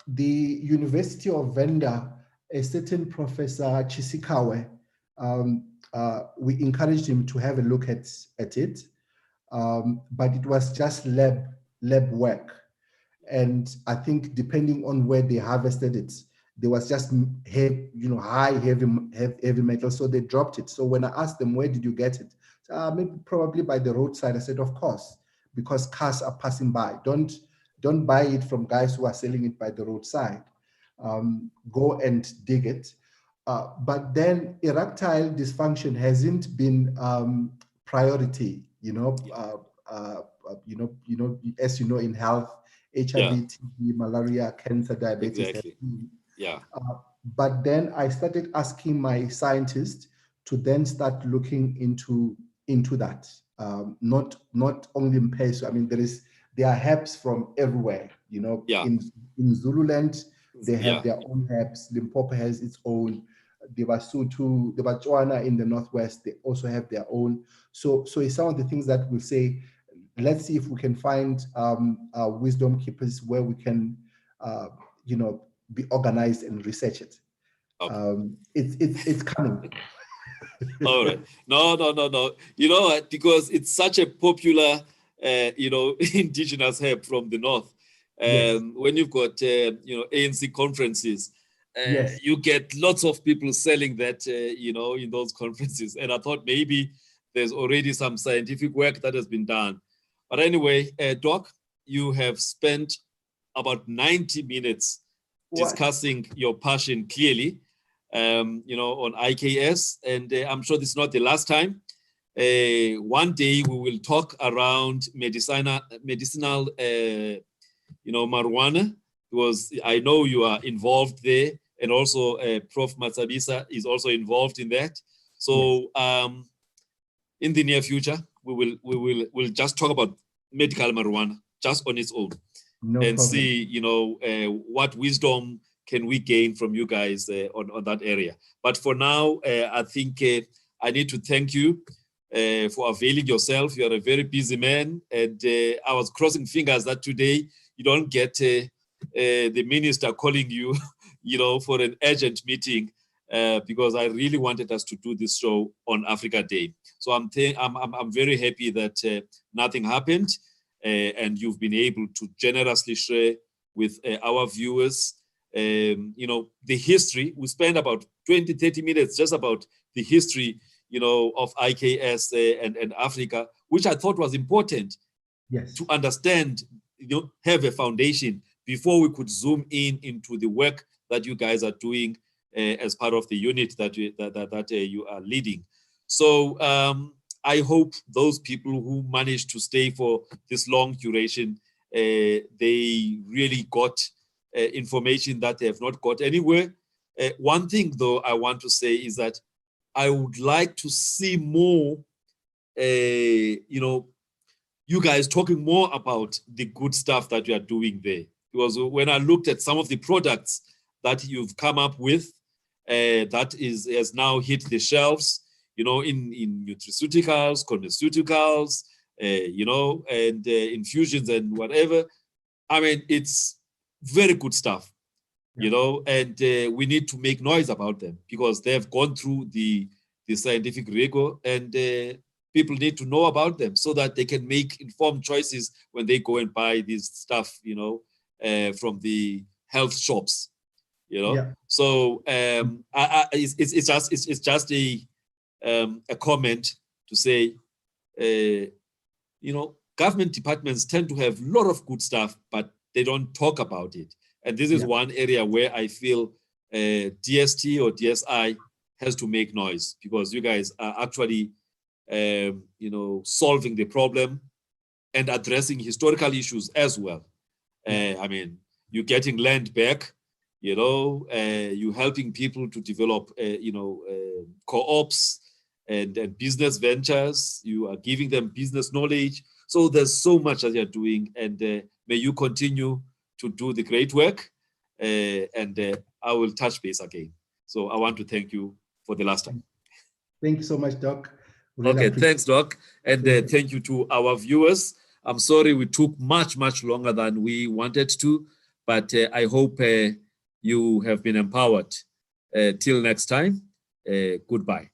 the University of Venda, a certain Professor Chisikawe, we encouraged him to have a look at it, but it was just lab work. And I think depending on where they harvested it, there was just heavy metal, so they dropped it. So when I asked them, where did you get it? Maybe probably by the roadside. I said, of course, because cars are passing by. Don't buy it from guys who are selling it by the roadside. Go and dig it. But then erectile dysfunction hasn't been priority. As you know, in health, HIV, TB, malaria, cancer, diabetes. Exactly. Yeah. But then I started asking my scientists to then start looking into that. Not only in Peso. I mean, there are herbs from everywhere. In Zululand, they have their own herbs. Limpopo has its own. The Basotho, the Botswana in the northwest, they also have their own. So it's some of the things that we say. Let's see if we can find wisdom keepers where we can, be organized and research it. Okay. It's coming. All right. No. You know what? Because it's such a popular, indigenous herb from the north. Yes. When you've got, ANC conferences, Yes. you get lots of people selling that, in those conferences. And I thought maybe there's already some scientific work that has been done. But anyway, Doc, you have spent about 90 minutes discussing your passion clearly, on IKS. And I'm sure this is not the last time. One day we will talk around medicinal, marijuana, because I know you are involved there. And also Prof. Matsabisa is also involved in that. So in the near future, we'll just talk about medical marijuana just on its own. No problem. See, what wisdom can we gain from you guys on that area. But for now, I think I need to thank you for availing yourself. You are a very busy man, and I was crossing fingers that today you don't get the minister calling you, for an urgent meeting, because I really wanted us to do this show on Africa Day. So I'm very happy that nothing happened, and you've been able to generously share with our viewers, the history. We spent about 20, 30 minutes just about the history, of IKS and Africa, which I thought was important. Yes. To understand, have a foundation before we could zoom into the work that you guys are doing as part of the unit that you are leading. So I hope those people who managed to stay for this long duration, they really got information that they have not got anywhere. One thing, though, I want to say is that I would like to see more, you guys talking more about the good stuff that you are doing there. Because when I looked at some of the products that you've come up with, that has now hit the shelves, in nutraceuticals, cosmeceuticals, and infusions and whatever. I mean, it's very good stuff, and we need to make noise about them because they've gone through the scientific rigor, and people need to know about them so that they can make informed choices when they go and buy this stuff, from the health shops, So it's just a comment to say, government departments tend to have a lot of good stuff, but they don't talk about it. And this is one area where I feel DST or DSI has to make noise, because you guys are actually, solving the problem and addressing historical issues as well. I mean, you're getting land back, you're helping people to develop, co-ops and business ventures. You are giving them business knowledge. So there's so much that you're doing, and may you continue to do the great work. And I will touch base again. So I want to thank you for the last time. Thank you so much, Doc. Really okay, thanks, Doc. And thank you to our viewers. I'm sorry we took much, much longer than we wanted to, but I hope you have been empowered. Till next time, goodbye.